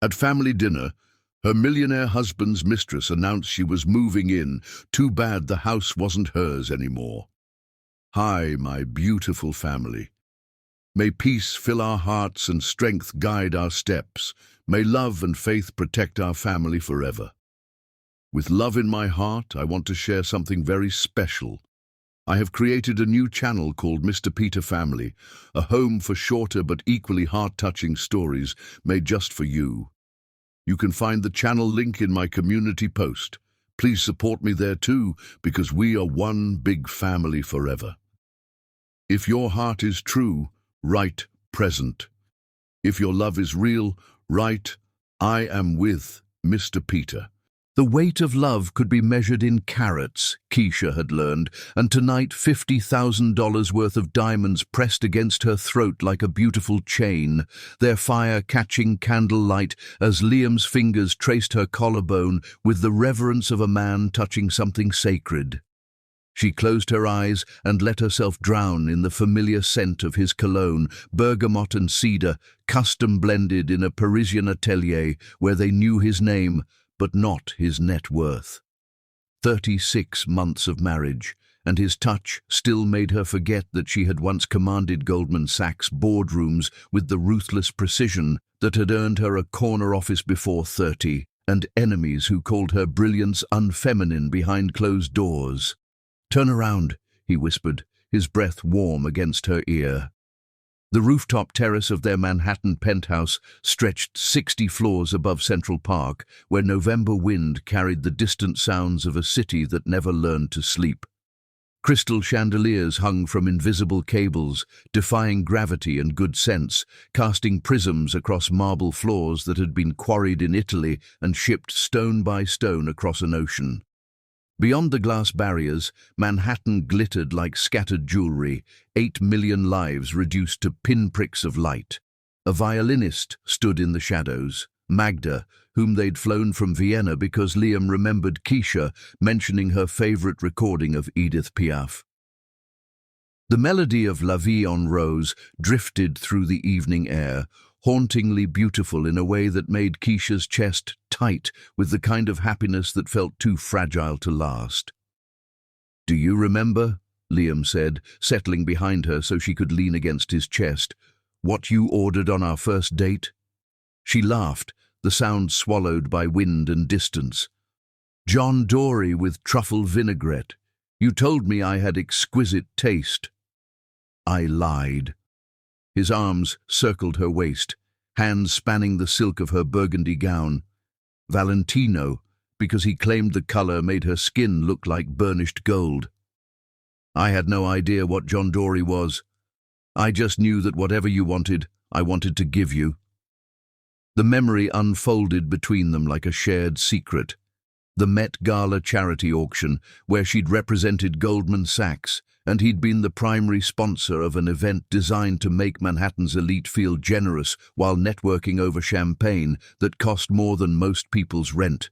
At family dinner, her millionaire husband's mistress announced she was moving in. Too bad the house wasn't hers anymore. Hi, my beautiful family. May peace fill our hearts and strength guide our steps. May love and faith protect our family forever. With love in my heart, I want to share something very special. I have created a new channel called Mr. Peter Family, a home for shorter but equally heart-touching stories made just for you. You can find the channel link in my community post. Please support me there too, because we are one big family forever. If your heart is true, write present. If your love is real, write I am with Mr. Peter. The weight of love could be measured in carats, Keisha had learned, and tonight $50,000 worth of diamonds pressed against her throat like a beautiful chain, their fire catching candlelight as Liam's fingers traced her collarbone with the reverence of a man touching something sacred. She closed her eyes and let herself drown in the familiar scent of his cologne, bergamot and cedar, custom blended in a Parisian atelier where they knew his name, but not his net worth. 36 months of marriage, and his touch still made her forget that she had once commanded Goldman Sachs boardrooms with the ruthless precision that had earned her a corner office before 30, and enemies who called her brilliance unfeminine behind closed doors. "Turn around," he whispered, his breath warm against her ear. The rooftop terrace of their Manhattan penthouse stretched 60 floors above Central Park, where November wind carried the distant sounds of a city that never learned to sleep. Crystal chandeliers hung from invisible cables, defying gravity and good sense, casting prisms across marble floors that had been quarried in Italy and shipped stone by stone across an ocean. Beyond the glass barriers, Manhattan glittered like scattered jewelry, 8 million lives reduced to pinpricks of light. A violinist stood in the shadows, Magda, whom they'd flown from Vienna because Liam remembered Keisha mentioning her favorite recording of Edith Piaf. The melody of La Vie en Rose drifted through the evening air, hauntingly beautiful in a way that made Keisha's chest tight with the kind of happiness that felt too fragile to last. "Do you remember?" Liam said, settling behind her so she could lean against his chest. "What you ordered on our first date?" She laughed, the sound swallowed by wind and distance. "John Dory with truffle vinaigrette. You told me I had exquisite taste." "I lied." His arms circled her waist, hands spanning the silk of her burgundy gown. "Valentino, because he claimed the color made her skin look like burnished gold." "I had no idea what John Dory was. I just knew that whatever you wanted, I wanted to give you." The memory unfolded between them like a shared secret. The Met Gala charity auction, where she'd represented Goldman Sachs, and he'd been the primary sponsor of an event designed to make Manhattan's elite feel generous while networking over champagne that cost more than most people's rent.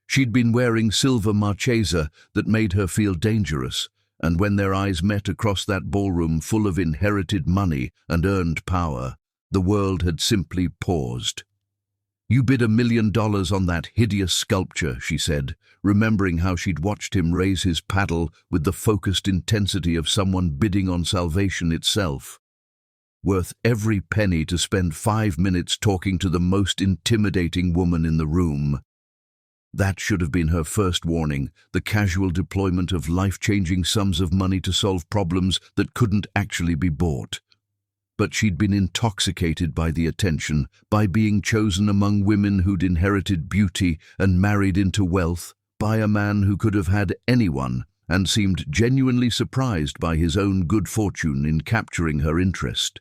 She'd been wearing silver Marchesa that made her feel dangerous, and when their eyes met across that ballroom full of inherited money and earned power, the world had simply paused. "You bid $1 million on that hideous sculpture," she said, remembering how she'd watched him raise his paddle with the focused intensity of someone bidding on salvation itself. Worth every penny to spend 5 minutes talking to the most intimidating woman in the room. That should have been her first warning, the casual deployment of life-changing sums of money to solve problems that couldn't actually be bought. But she'd been intoxicated by the attention, by being chosen among women who'd inherited beauty and married into wealth, by a man who could have had anyone, and seemed genuinely surprised by his own good fortune in capturing her interest.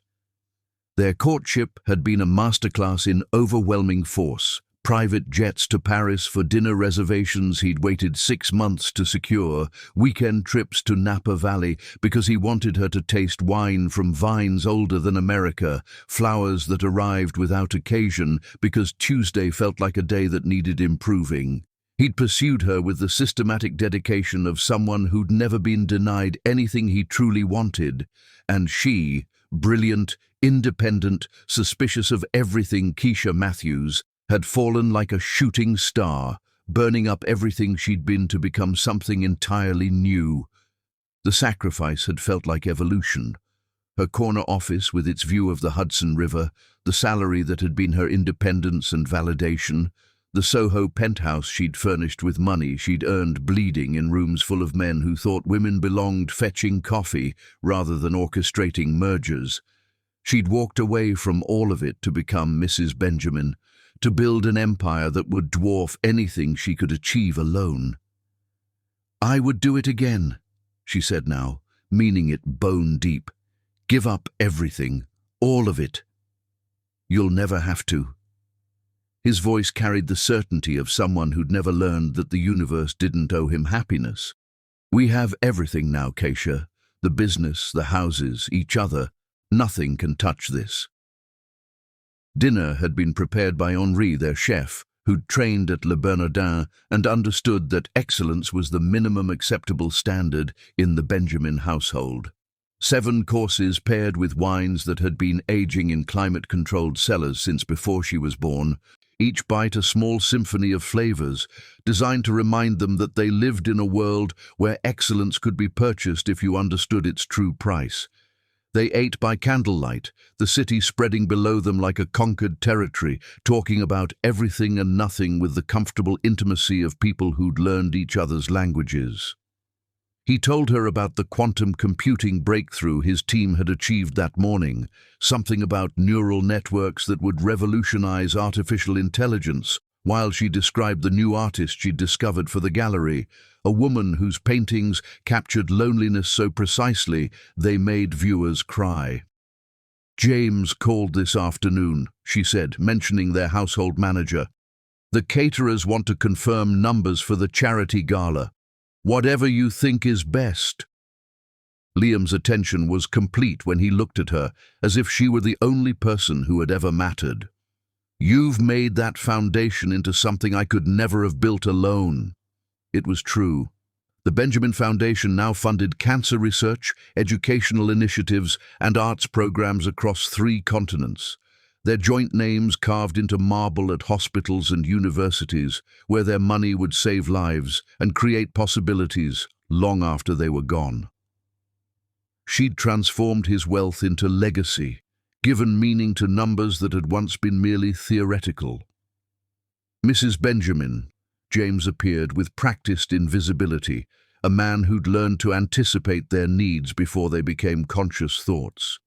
Their courtship had been a masterclass in overwhelming force. Private jets to Paris for dinner reservations he'd waited 6 months to secure, weekend trips to Napa Valley because he wanted her to taste wine from vines older than America, flowers that arrived without occasion because Tuesday felt like a day that needed improving. He'd pursued her with the systematic dedication of someone who'd never been denied anything he truly wanted, and she, brilliant, independent, suspicious of everything Keisha Matthews, had fallen like a shooting star, burning up everything she'd been to become something entirely new. The sacrifice had felt like evolution. Her corner office with its view of the Hudson River, the salary that had been her independence and validation, the Soho penthouse she'd furnished with money she'd earned bleeding in rooms full of men who thought women belonged fetching coffee rather than orchestrating mergers. She'd walked away from all of it to become Mrs. Benjamin, to build an empire that would dwarf anything she could achieve alone. "I would do it again," she said now, meaning it bone deep. "Give up everything, all of it. You'll never have to." His voice carried the certainty of someone who'd never learned that the universe didn't owe him happiness. "We have everything now, Keisha. The business, the houses, each other. Nothing can touch this." Dinner had been prepared by Henri, their chef, who'd trained at Le Bernardin and understood that excellence was the minimum acceptable standard in the Benjamin household. 7 courses paired with wines that had been aging in climate-controlled cellars since before she was born, each bite a small symphony of flavors, designed to remind them that they lived in a world where excellence could be purchased if you understood its true price. They ate by candlelight, the city spreading below them like a conquered territory, talking about everything and nothing with the comfortable intimacy of people who'd learned each other's languages. He told her about the quantum computing breakthrough his team had achieved that morning, something about neural networks that would revolutionize artificial intelligence, while she described the new artist she'd discovered for the gallery, a woman whose paintings captured loneliness so precisely they made viewers cry. "James called this afternoon," she said, mentioning their household manager. "The caterers want to confirm numbers for the charity gala. Whatever you think is best." Liam's attention was complete when he looked at her, as if she were the only person who had ever mattered. "You've made that foundation into something I could never have built alone." It was true. The Benjamin Foundation now funded cancer research, educational initiatives, and arts programs across 3 continents. Their joint names carved into marble at hospitals and universities, where their money would save lives and create possibilities long after they were gone. She'd transformed his wealth into legacy, given meaning to numbers that had once been merely theoretical. Mrs. Benjamin, James appeared with practiced invisibility, a man who'd learned to anticipate their needs before they became conscious thoughts.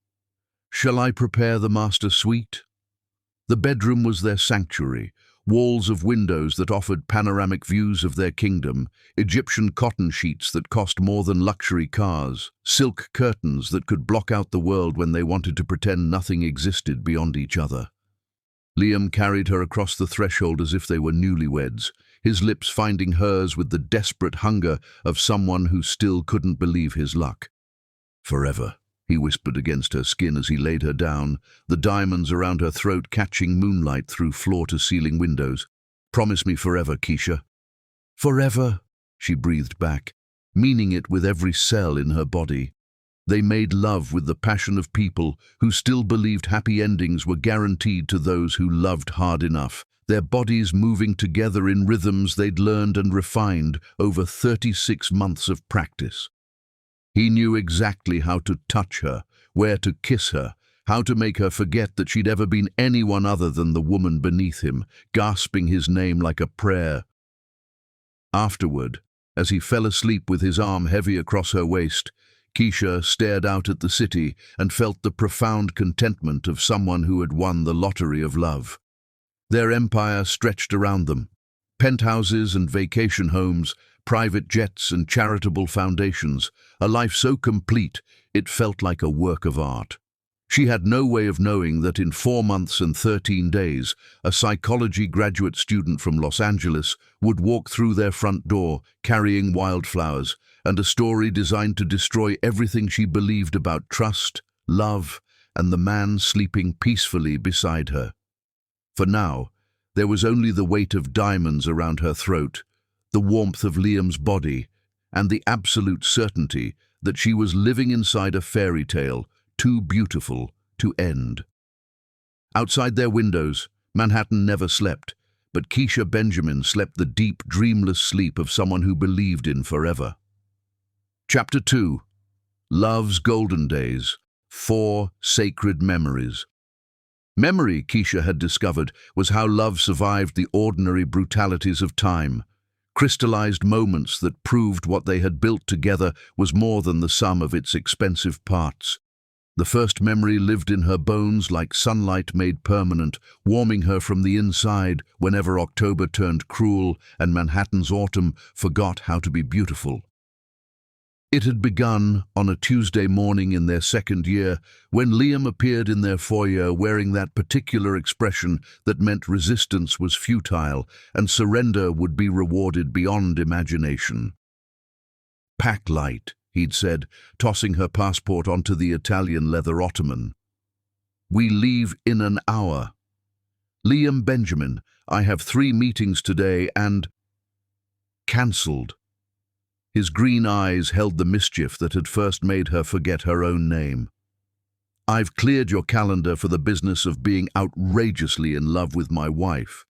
"Shall I prepare the master suite?" The bedroom was their sanctuary, walls of windows that offered panoramic views of their kingdom, Egyptian cotton sheets that cost more than luxury cars, silk curtains that could block out the world when they wanted to pretend nothing existed beyond each other. Liam carried her across the threshold as if they were newlyweds, his lips finding hers with the desperate hunger of someone who still couldn't believe his luck. "Forever," he whispered against her skin as he laid her down, the diamonds around her throat catching moonlight through floor-to-ceiling windows. "Promise me forever, Keisha." "Forever," she breathed back, meaning it with every cell in her body. They made love with the passion of people who still believed happy endings were guaranteed to those who loved hard enough, their bodies moving together in rhythms they'd learned and refined over 36 months of practice. He knew exactly how to touch her, where to kiss her, how to make her forget that she'd ever been anyone other than the woman beneath him, gasping his name like a prayer. Afterward, as he fell asleep with his arm heavy across her waist, Keisha stared out at the city and felt the profound contentment of someone who had won the lottery of love. Their empire stretched around them. Penthouses and vacation homes, private jets and charitable foundations, a life so complete it felt like a work of art. She had no way of knowing that in 4 months and 13 days, a psychology graduate student from Los Angeles would walk through their front door carrying wildflowers and a story designed to destroy everything she believed about trust, love, and the man sleeping peacefully beside her. For now, there was only the weight of diamonds around her throat, the warmth of Liam's body, and the absolute certainty that she was living inside a fairy tale too beautiful to end. Outside their windows, Manhattan never slept, but Keisha Benjamin slept the deep, dreamless sleep of someone who believed in forever. Chapter 2. Love's Golden Days. 4 Sacred Memories. Memory, Keisha had discovered, was how love survived the ordinary brutalities of time. Crystallized moments that proved what they had built together was more than the sum of its expensive parts. The first memory lived in her bones like sunlight made permanent, warming her from the inside whenever October turned cruel and Manhattan's autumn forgot how to be beautiful. It had begun on a Tuesday morning in their second year when Liam appeared in their foyer wearing that particular expression that meant resistance was futile and surrender would be rewarded beyond imagination. "Pack light," he'd said, tossing her passport onto the Italian leather ottoman. "We leave in an hour." "Liam Benjamin, I have 3 meetings today and—" "Cancelled." His green eyes held the mischief that had first made her forget her own name. "I've cleared your calendar for the business of being outrageously in love with my wife."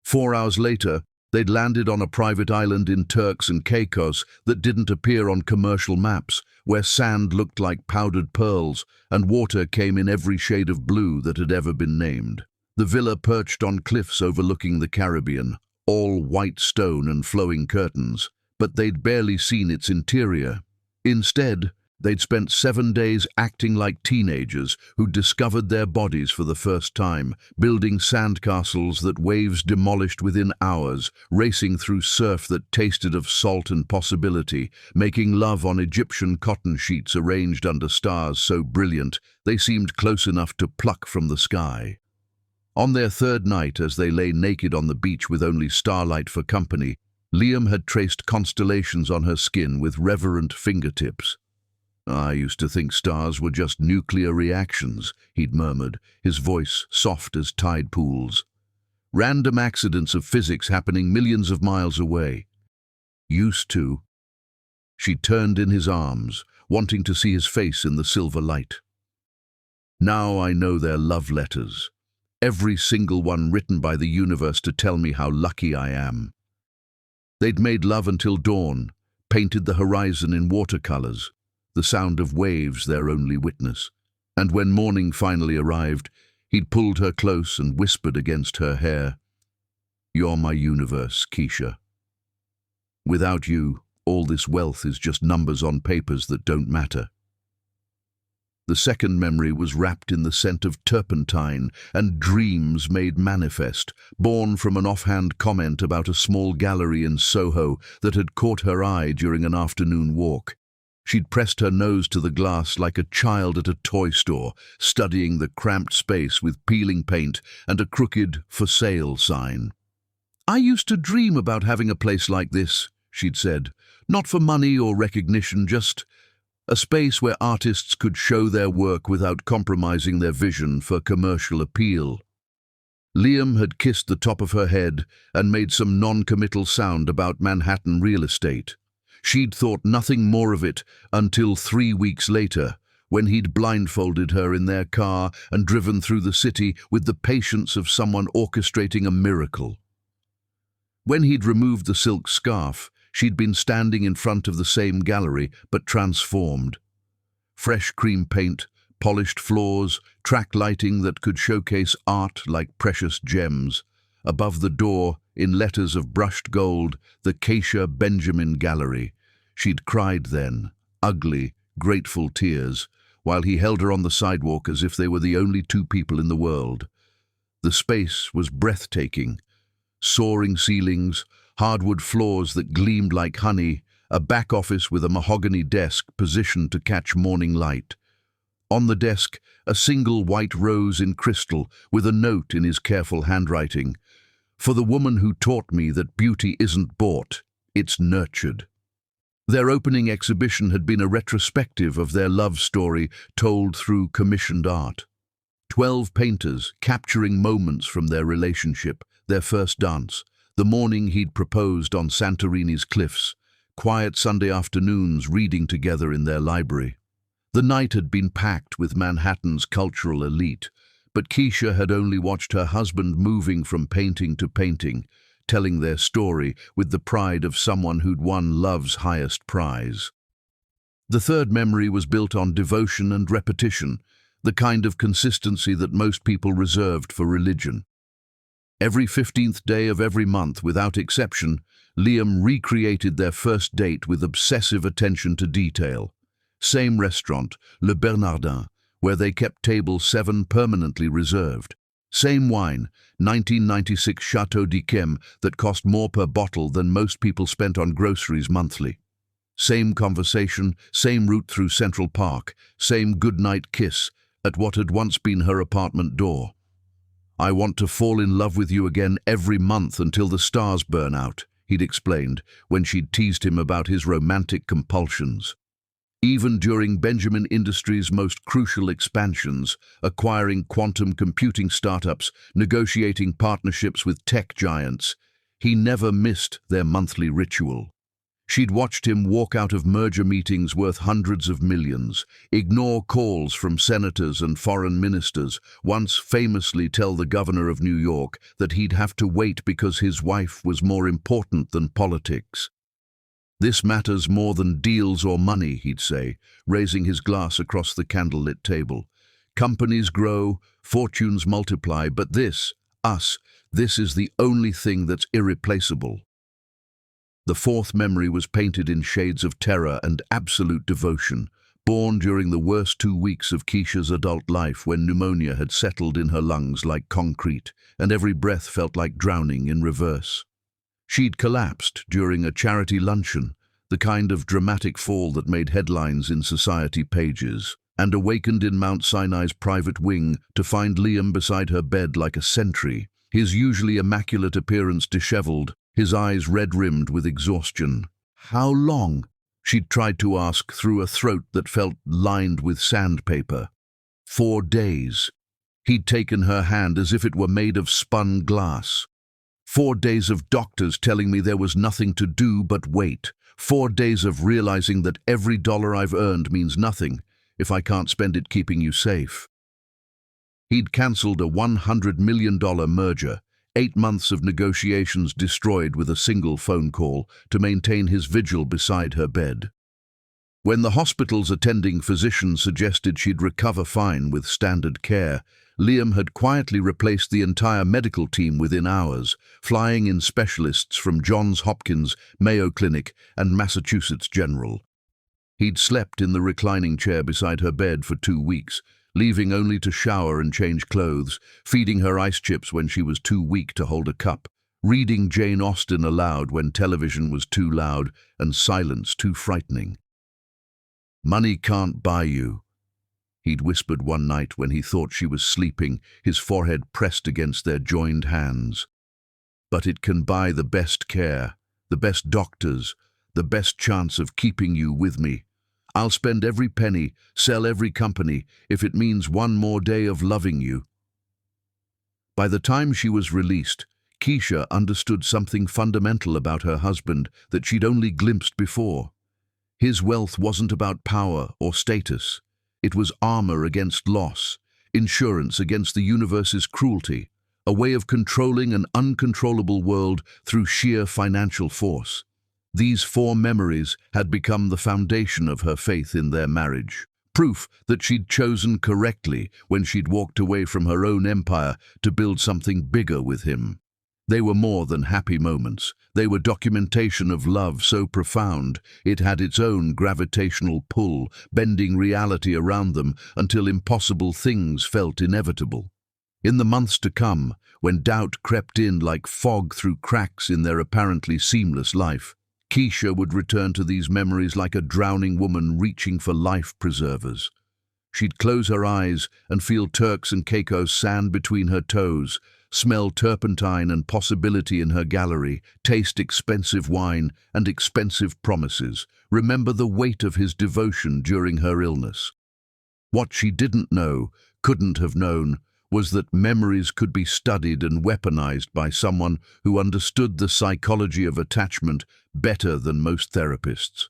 4 hours later, they'd landed on a private island in Turks and Caicos that didn't appear on commercial maps, where sand looked like powdered pearls and water came in every shade of blue that had ever been named. The villa perched on cliffs overlooking the Caribbean, all white stone and flowing curtains, but they'd barely seen its interior. Instead, they'd spent 7 days acting like teenagers who discovered their bodies for the first time, building sandcastles that waves demolished within hours, racing through surf that tasted of salt and possibility, making love on Egyptian cotton sheets arranged under stars so brilliant they seemed close enough to pluck from the sky. On their 3rd night, as they lay naked on the beach with only starlight for company, Liam had traced constellations on her skin with reverent fingertips. "I used to think stars were just nuclear reactions," he'd murmured, his voice soft as tide pools. "Random accidents of physics happening millions of miles away." "Used to." She turned in his arms, wanting to see his face in the silver light. "Now I know they're love letters. Every single one written by the universe to tell me how lucky I am." They'd made love until dawn, painted the horizon in watercolors, the sound of waves their only witness. And when morning finally arrived, he'd pulled her close and whispered against her hair, "You're my universe, Keisha. Without you, all this wealth is just numbers on papers that don't matter." The second memory was wrapped in the scent of turpentine and dreams made manifest, born from an offhand comment about a small gallery in Soho that had caught her eye during an afternoon walk. She'd pressed her nose to the glass like a child at a toy store, studying the cramped space with peeling paint and a crooked "for sale" sign. "I used to dream about having a place like this," she'd said. "Not for money or recognition, just a space where artists could show their work without compromising their vision for commercial appeal." Liam had kissed the top of her head and made some non-committal sound about Manhattan real estate. She'd thought nothing more of it until 3 weeks later, when he'd blindfolded her in their car and driven through the city with the patience of someone orchestrating a miracle. When he'd removed the silk scarf, she'd been standing in front of the same gallery, but transformed. Fresh cream paint, polished floors, track lighting that could showcase art like precious gems. Above the door, in letters of brushed gold, the Keisha Benjamin Gallery. She'd cried then, ugly, grateful tears, while he held her on the sidewalk as if they were the only 2 people in the world. The space was breathtaking. Soaring ceilings, hardwood floors that gleamed like honey, a back office with a mahogany desk positioned to catch morning light. On the desk, a single white rose in crystal with a note in his careful handwriting. "For the woman who taught me that beauty isn't bought, it's nurtured." Their opening exhibition had been a retrospective of their love story told through commissioned art. 12 painters capturing moments from their relationship, their first dance, the morning he'd proposed on Santorini's cliffs, quiet Sunday afternoons reading together in their library. The night had been packed with Manhattan's cultural elite, But Keisha had only watched her husband moving from painting to painting, telling their story with the pride of someone who'd won love's highest prize. The third memory was built on devotion and repetition, the kind of consistency that most people reserved for religion. Every 15th day of every month, without exception, Liam recreated their first date with obsessive attention to detail. Same restaurant, Le Bernardin, where they kept table 7 permanently reserved. Same wine, 1996 Chateau d'Yquem, that cost more per bottle than most people spent on groceries monthly. Same conversation, same route through Central Park, same goodnight kiss at what had once been her apartment door. "I want to fall in love with you again every month until the stars burn out," he'd explained when she'd teased him about his romantic compulsions. Even during Benjamin Industries' most crucial expansions, acquiring quantum computing startups, negotiating partnerships with tech giants, he never missed their monthly ritual. She'd watched him walk out of merger meetings worth hundreds of millions, ignore calls from senators and foreign ministers, once famously tell the governor of New York that he'd have to wait because his wife was more important than politics. "This matters more than deals or money," he'd say, raising his glass across the candlelit table. "Companies grow, fortunes multiply, but this is the only thing that's irreplaceable." The fourth memory was painted in shades of terror and absolute devotion, born during the worst 2 weeks of Keisha's adult life when pneumonia had settled in her lungs like concrete, and every breath felt like drowning in reverse. She'd collapsed during a charity luncheon, the kind of dramatic fall that made headlines in society pages, and awakened in Mount Sinai's private wing to find Liam beside her bed like a sentry, his usually immaculate appearance disheveled, his eyes red-rimmed with exhaustion. "How long?" she'd tried to ask through a throat that felt lined with sandpaper. 4 days. He'd taken her hand as if it were made of spun glass. 4 days of doctors telling me there was nothing to do but wait. 4 days of realizing that every dollar I've earned means nothing if I can't spend it keeping you safe. He'd cancelled a $100 million merger, 8 months of negotiations destroyed with a single phone call to maintain his vigil beside her bed. When the hospital's attending physician suggested she'd recover fine with standard care, Liam had quietly replaced the entire medical team within hours, flying in specialists from Johns Hopkins, Mayo Clinic, and Massachusetts General. He'd slept in the reclining chair beside her bed for 2 weeks, leaving only to shower and change clothes, feeding her ice chips when she was too weak to hold a cup, reading Jane Austen aloud when television was too loud and silence too frightening. "Money can't buy you," he'd whispered one night when he thought she was sleeping, his forehead pressed against their joined hands. "But it can buy the best care, the best doctors, the best chance of keeping you with me. I'll spend every penny, sell every company, if it means one more day of loving you." By the time she was released, Keisha understood something fundamental about her husband that she'd only glimpsed before. His wealth wasn't about power or status. It was armor against loss, insurance against the universe's cruelty, a way of controlling an uncontrollable world through sheer financial force. These 4 memories had become the foundation of her faith in their marriage, proof that she'd chosen correctly when she'd walked away from her own empire to build something bigger with him. They were more than happy moments. They were documentation of love so profound it had its own gravitational pull, bending reality around them until impossible things felt inevitable. In the months to come, when doubt crept in like fog through cracks in their apparently seamless life, Keisha would return to these memories like a drowning woman reaching for life preservers. She'd close her eyes and feel Turks and Caicos sand between her toes, smell turpentine and possibility in her gallery, taste expensive wine and expensive promises, remember the weight of his devotion during her illness. What she didn't know, couldn't have known, was that memories could be studied and weaponized by someone who understood the psychology of attachment better than most therapists.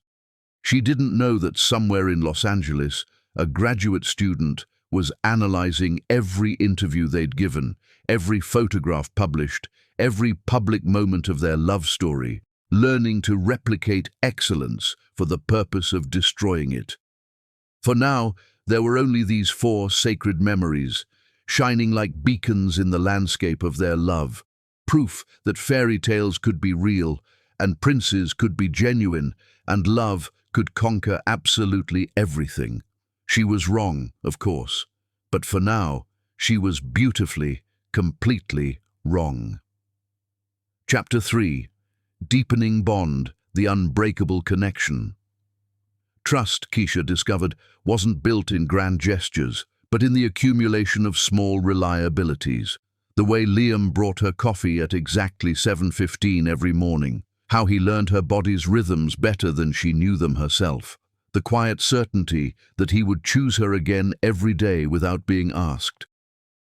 She didn't know that somewhere in Los Angeles, a graduate student was analyzing every interview they'd given, every photograph published, every public moment of their love story, learning to replicate excellence for the purpose of destroying it. For now, there were only these 4 sacred memories, shining like beacons in the landscape of their love, proof that fairy tales could be real, and princes could be genuine, and love could conquer absolutely everything. She was wrong, of course, but for now, she was beautifully, completely wrong. Chapter 3. Deepening Bond, the Unbreakable Connection. Trust, Keisha discovered, wasn't built in grand gestures, but in the accumulation of small reliabilities. The way Liam brought her coffee at exactly 7:15 every morning, how he learned her body's rhythms better than she knew them herself, the quiet certainty that he would choose her again every day without being asked.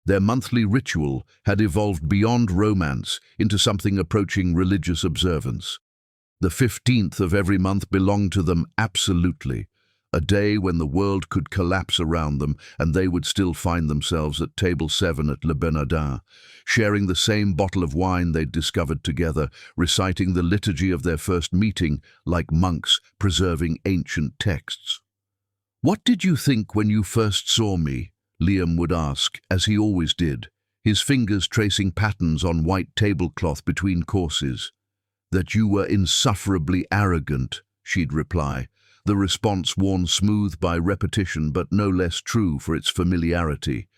Their monthly ritual had evolved beyond romance into something approaching religious observance. The 15th of every month belonged to them absolutely, a day when the world could collapse around them and they would still find themselves at table 7 at Le Bernardin, sharing the same bottle of wine they'd discovered together, reciting the liturgy of their first meeting like monks preserving ancient texts. "What did you think when you first saw me?" Liam would ask, as he always did, his fingers tracing patterns on white tablecloth between courses. "That you were insufferably arrogant," she'd reply, the response worn smooth by repetition but no less true for its familiarity.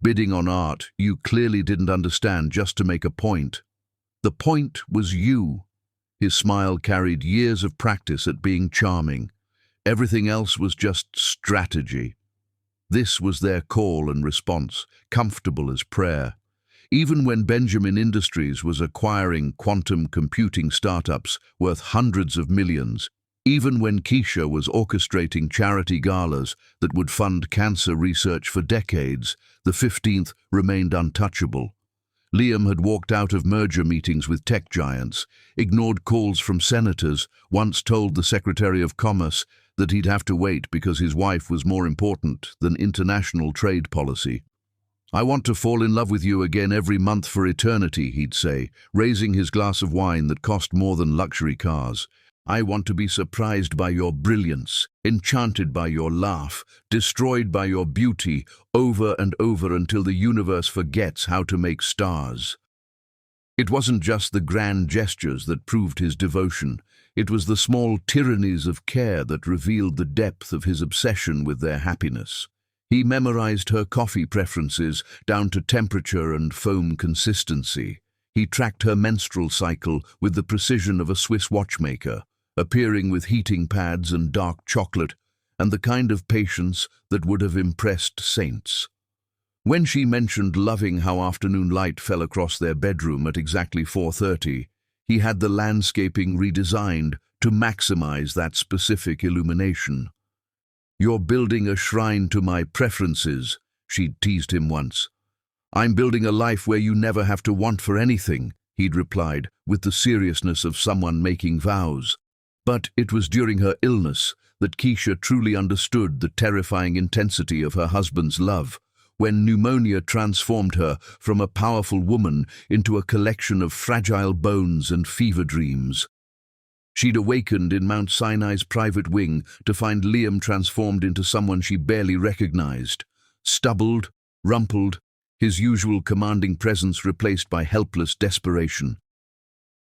"Bidding on art you clearly didn't understand just to make a point. The point was you." His smile carried years of practice at being charming. Everything else was just strategy. This was their call and response, comfortable as prayer. Even when Benjamin Industries was acquiring quantum computing startups worth hundreds of millions, even when Keisha was orchestrating charity galas that would fund cancer research for decades, the 15th remained untouchable. Liam had walked out of merger meetings with tech giants, ignored calls from senators, once told the Secretary of Commerce that he'd have to wait because his wife was more important than international trade policy. "I want to fall in love with you again every month for eternity," he'd say, raising his glass of wine that cost more than luxury cars. "I want to be surprised by your brilliance, enchanted by your laugh, destroyed by your beauty, over and over until the universe forgets how to make stars." It wasn't just the grand gestures that proved his devotion. It was the small tyrannies of care that revealed the depth of his obsession with their happiness. He memorized her coffee preferences down to temperature and foam consistency. He tracked her menstrual cycle with the precision of a Swiss watchmaker, appearing with heating pads and dark chocolate, and the kind of patience that would have impressed saints. When she mentioned loving how afternoon light fell across their bedroom at exactly 4:30, he had the landscaping redesigned to maximize that specific illumination. "You're building a shrine to my preferences," she'd teased him once. "I'm building a life where you never have to want for anything," he'd replied, with the seriousness of someone making vows. But it was during her illness that Keisha truly understood the terrifying intensity of her husband's love, when pneumonia transformed her from a powerful woman into a collection of fragile bones and fever dreams. She'd awakened in Mount Sinai's private wing to find Liam transformed into someone she barely recognized. Stubbled, rumpled, his usual commanding presence replaced by helpless desperation.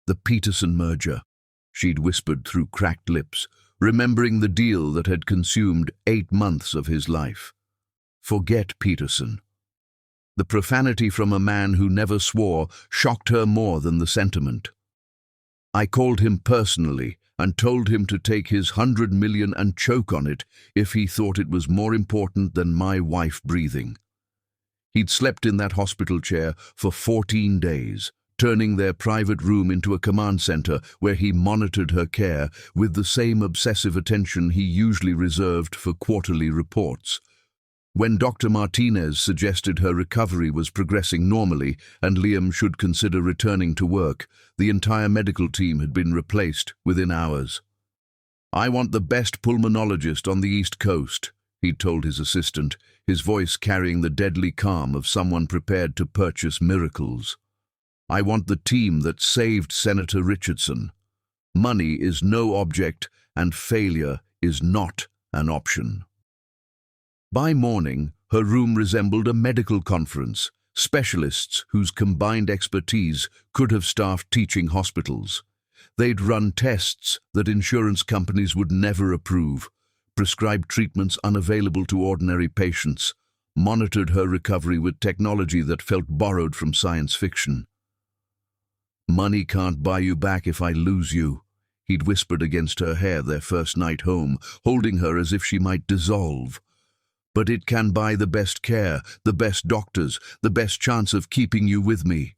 "The Peterson merger," she'd whispered through cracked lips, remembering the deal that had consumed 8 months of his life. Forget Peterson. The profanity from a man who never swore shocked her more than the sentiment. "I called him personally and told him to take his 100 million and choke on it if he thought it was more important than my wife breathing." He'd slept in that hospital chair for 14 days, turning their private room into a command center where he monitored her care with the same obsessive attention he usually reserved for quarterly reports. When Dr. Martinez suggested her recovery was progressing normally and Liam should consider returning to work, the entire medical team had been replaced within hours. "I want the best pulmonologist on the East Coast," he'd told his assistant, his voice carrying the deadly calm of someone prepared to purchase miracles. I want the team that saved Senator Richardson. Money is no object, and failure is not an option. By morning, her room resembled a medical conference, specialists whose combined expertise could have staffed teaching hospitals. They'd run tests that insurance companies would never approve, prescribed treatments unavailable to ordinary patients, monitored her recovery with technology that felt borrowed from science fiction. "Money can't buy you back if I lose you," he'd whispered against her hair their first night home, holding her as if she might dissolve. "But it can buy the best care, the best doctors, the best chance of keeping you with me.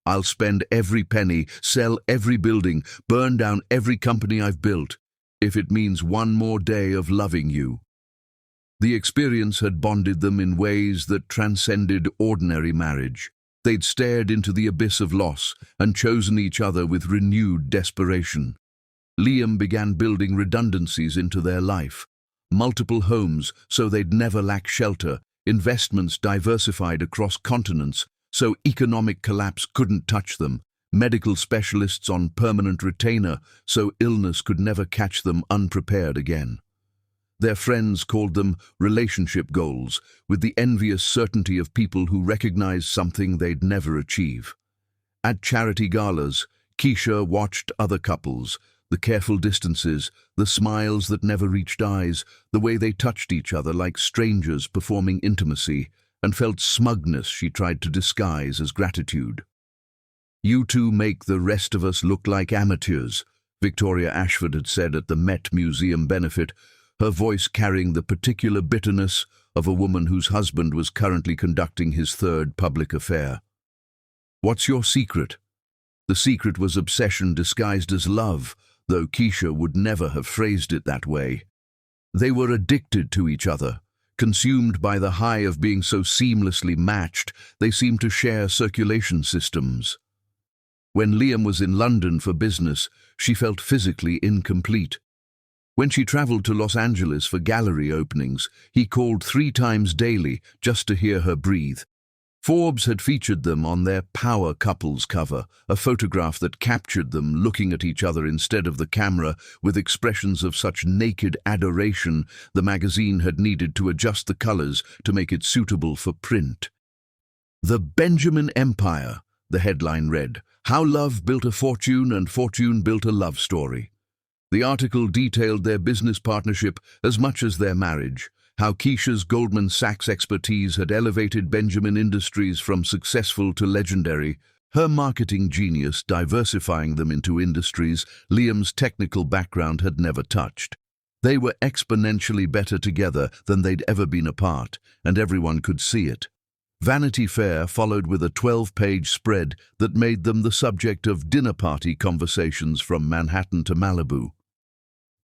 I'll spend every penny, sell every building, burn down every company I've built, if it means one more day of loving you." The experience had bonded them in ways that transcended ordinary marriage. They'd stared into the abyss of loss and chosen each other with renewed desperation. Liam began building redundancies into their life. Multiple homes so they'd never lack shelter, investments diversified across continents so economic collapse couldn't touch them, medical specialists on permanent retainer so illness could never catch them unprepared again. Their friends called them relationship goals, with the envious certainty of people who recognize something they'd never achieve. At charity galas, Keisha watched other couples, the careful distances, the smiles that never reached eyes, the way they touched each other like strangers performing intimacy, and felt smugness she tried to disguise as gratitude. "You two make the rest of us look like amateurs," Victoria Ashford had said at the Met Museum benefit, her voice carrying the particular bitterness of a woman whose husband was currently conducting his third public affair. "What's your secret?" The secret was obsession disguised as love, though Keisha would never have phrased it that way. They were addicted to each other. Consumed by the high of being so seamlessly matched, they seemed to share circulation systems. When Liam was in London for business, she felt physically incomplete. When she traveled to Los Angeles for gallery openings, he called 3 times daily just to hear her breathe. Forbes had featured them on their Power Couples cover, a photograph that captured them looking at each other instead of the camera with expressions of such naked adoration the magazine had needed to adjust the colors to make it suitable for print. "The Benjamin Empire," the headline read, "How Love Built a Fortune and Fortune Built a Love Story." The article detailed their business partnership as much as their marriage, how Keisha's Goldman Sachs expertise had elevated Benjamin Industries from successful to legendary, her marketing genius diversifying them into industries Liam's technical background had never touched. They were exponentially better together than they'd ever been apart, and everyone could see it. Vanity Fair followed with a 12-page spread that made them the subject of dinner party conversations from Manhattan to Malibu.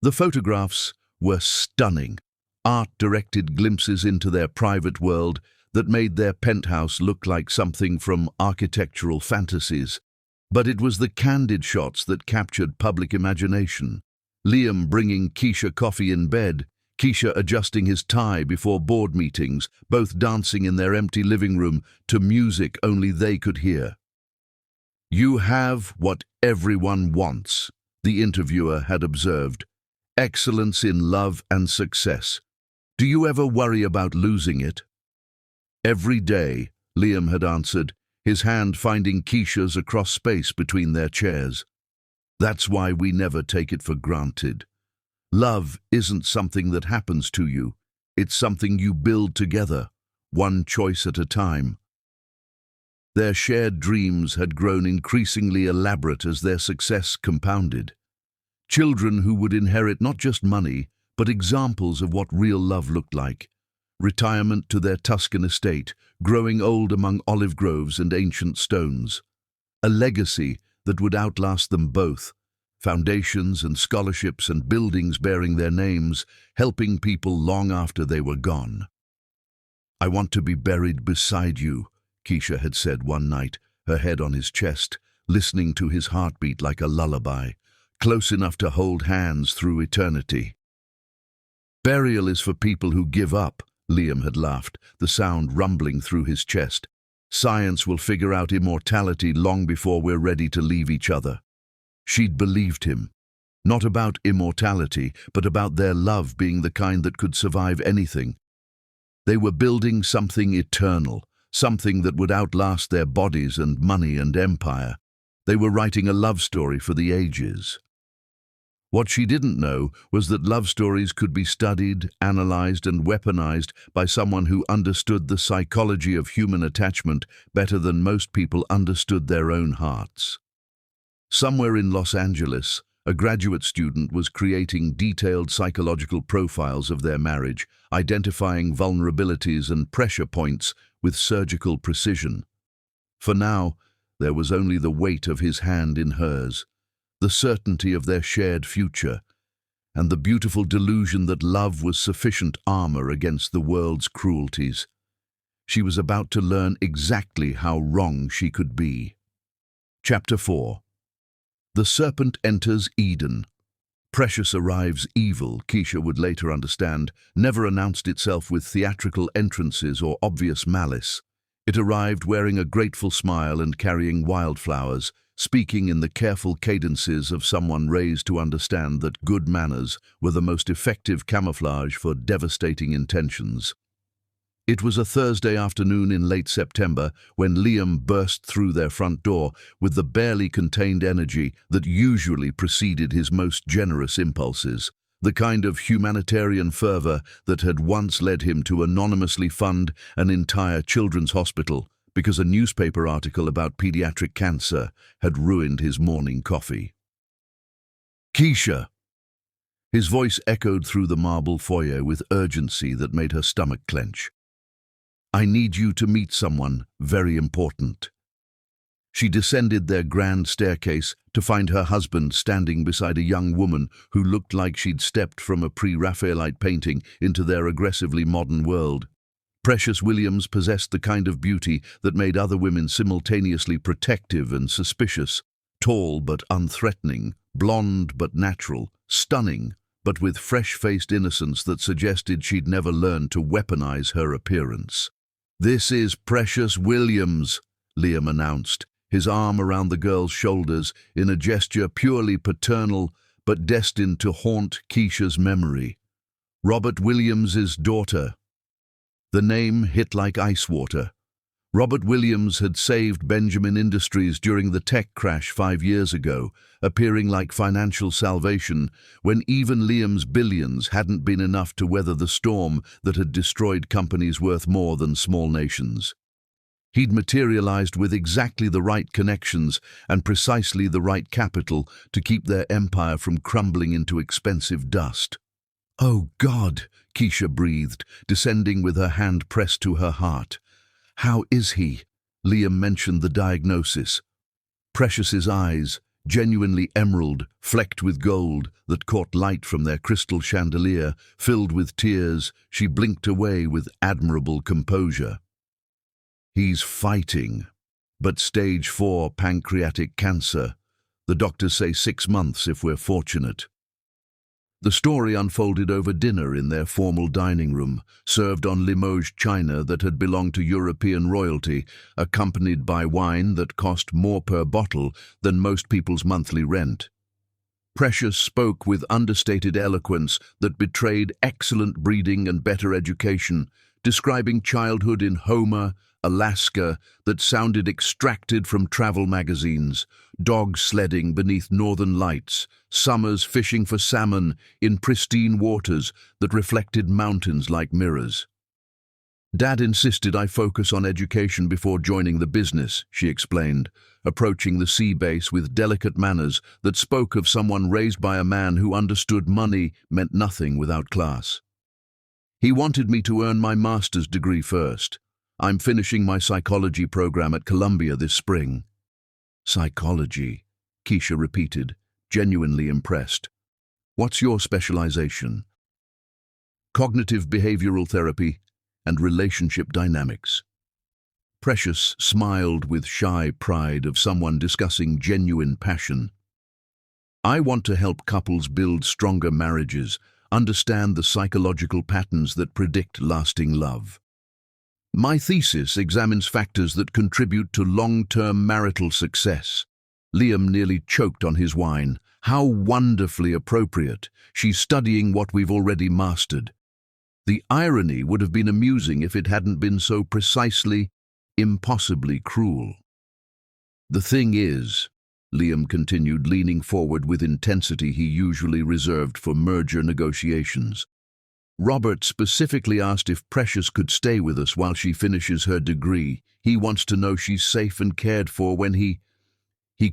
The photographs were stunning, art-directed glimpses into their private world that made their penthouse look like something from architectural fantasies. But it was the candid shots that captured public imagination. Liam bringing Keisha coffee in bed, Keisha adjusting his tie before board meetings, both dancing in their empty living room to music only they could hear. "You have what everyone wants," the interviewer had observed. "Excellence in love and success. Do you ever worry about losing it?" "Every day," Liam had answered, his hand finding Keisha's across space between their chairs. "That's why we never take it for granted. Love isn't something that happens to you. It's something you build together, one choice at a time." Their shared dreams had grown increasingly elaborate as their success compounded. Children who would inherit not just money, but examples of what real love looked like. Retirement to their Tuscan estate, growing old among olive groves and ancient stones. A legacy that would outlast them both. Foundations and scholarships and buildings bearing their names, helping people long after they were gone. "I want to be buried beside you," Keisha had said one night, her head on his chest, listening to his heartbeat like a lullaby, close enough to hold hands through eternity. Burial is for people who give up, Liam had laughed, the sound rumbling through his chest. Science will figure out immortality long before we're ready to leave each other. She'd believed him. Not about immortality, but about their love being the kind that could survive anything. They were building something eternal, something that would outlast their bodies and money and empire. They were writing a love story for the ages. What she didn't know was that love stories could be studied, analyzed, and weaponized by someone who understood the psychology of human attachment better than most people understood their own hearts. Somewhere in Los Angeles, a graduate student was creating detailed psychological profiles of their marriage, identifying vulnerabilities and pressure points with surgical precision. For now, there was only the weight of his hand in hers, the certainty of their shared future, and the beautiful delusion that love was sufficient armor against the world's cruelties. She was about to learn exactly how wrong she could be. Chapter 4. The serpent enters Eden. Precious arrives evil, Keisha would later understand, never announced itself with theatrical entrances or obvious malice. It arrived wearing a grateful smile and carrying wildflowers, speaking in the careful cadences of someone raised to understand that good manners were the most effective camouflage for devastating intentions. It was a Thursday afternoon in late September when Liam burst through their front door with the barely contained energy that usually preceded his most generous impulses, the kind of humanitarian fervor that had once led him to anonymously fund an entire children's hospital because a newspaper article about pediatric cancer had ruined his morning coffee. "Keisha!" His voice echoed through the marble foyer with urgency that made her stomach clench. "I need you to meet someone very important." She descended their grand staircase to find her husband standing beside a young woman who looked like she'd stepped from a pre-Raphaelite painting into their aggressively modern world. Precious Williams possessed the kind of beauty that made other women simultaneously protective and suspicious, tall but unthreatening, blonde but natural, stunning, but with fresh-faced innocence that suggested she'd never learned to weaponize her appearance. "This is Precious Williams," Liam announced, his arm around the girl's shoulders in a gesture purely paternal but destined to haunt Keisha's memory. "Robert Williams's daughter." The name hit like ice water. Robert Williams had saved Benjamin Industries during the tech crash 5 years ago, appearing like financial salvation when even Liam's billions hadn't been enough to weather the storm that had destroyed companies worth more than small nations. He'd materialized with exactly the right connections and precisely the right capital to keep their empire from crumbling into expensive dust. "Oh God," Keisha breathed, descending with her hand pressed to her heart. "How is he?" Liam mentioned the diagnosis. Precious's eyes, genuinely emerald, flecked with gold, that caught light from their crystal chandelier, filled with tears, she blinked away with admirable composure. "He's fighting, but stage 4 pancreatic cancer. The doctors say 6 months if we're fortunate." The story unfolded over dinner in their formal dining room, served on Limoges china that had belonged to European royalty, accompanied by wine that cost more per bottle than most people's monthly rent. Precious spoke with understated eloquence that betrayed excellent breeding and better education, describing childhood in Homer, Alaska, that sounded extracted from travel magazines, dog sledding beneath northern lights, summers fishing for salmon in pristine waters that reflected mountains like mirrors. "Dad insisted I focus on education before joining the business," she explained, approaching the sea base with delicate manners that spoke of someone raised by a man who understood money meant nothing without class. "He wanted me to earn my master's degree first. I'm finishing my psychology program at Columbia this spring." "Psychology," Keisha repeated, genuinely impressed. "What's your specialization?" "Cognitive behavioral therapy and relationship dynamics." Precious smiled with shy pride of someone discussing genuine passion. "I want to help couples build stronger marriages, understand the psychological patterns that predict lasting love. My thesis examines factors that contribute to long-term marital success. Liam nearly choked on his wine. How wonderfully appropriate. She's studying what we've already mastered. The irony would have been amusing if it hadn't been so precisely, impossibly cruel. The thing is, Liam continued, leaning forward with intensity he usually reserved for merger negotiations, Robert specifically asked if Precious could stay with us while she finishes her degree. He wants to know she's safe and cared for when he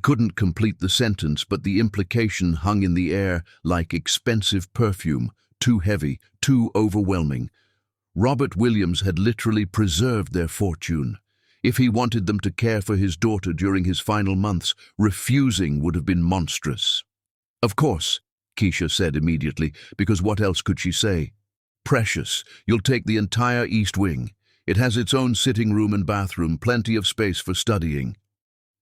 couldn't complete the sentence, but the implication hung in the air like expensive perfume, too heavy, too overwhelming. Robert Williams had literally preserved their fortune. If he wanted them to care for his daughter during his final months, refusing would have been monstrous. Of course, Keisha said immediately, because what else could she say? Precious, you'll take the entire East Wing. It has its own sitting room and bathroom, plenty of space for studying.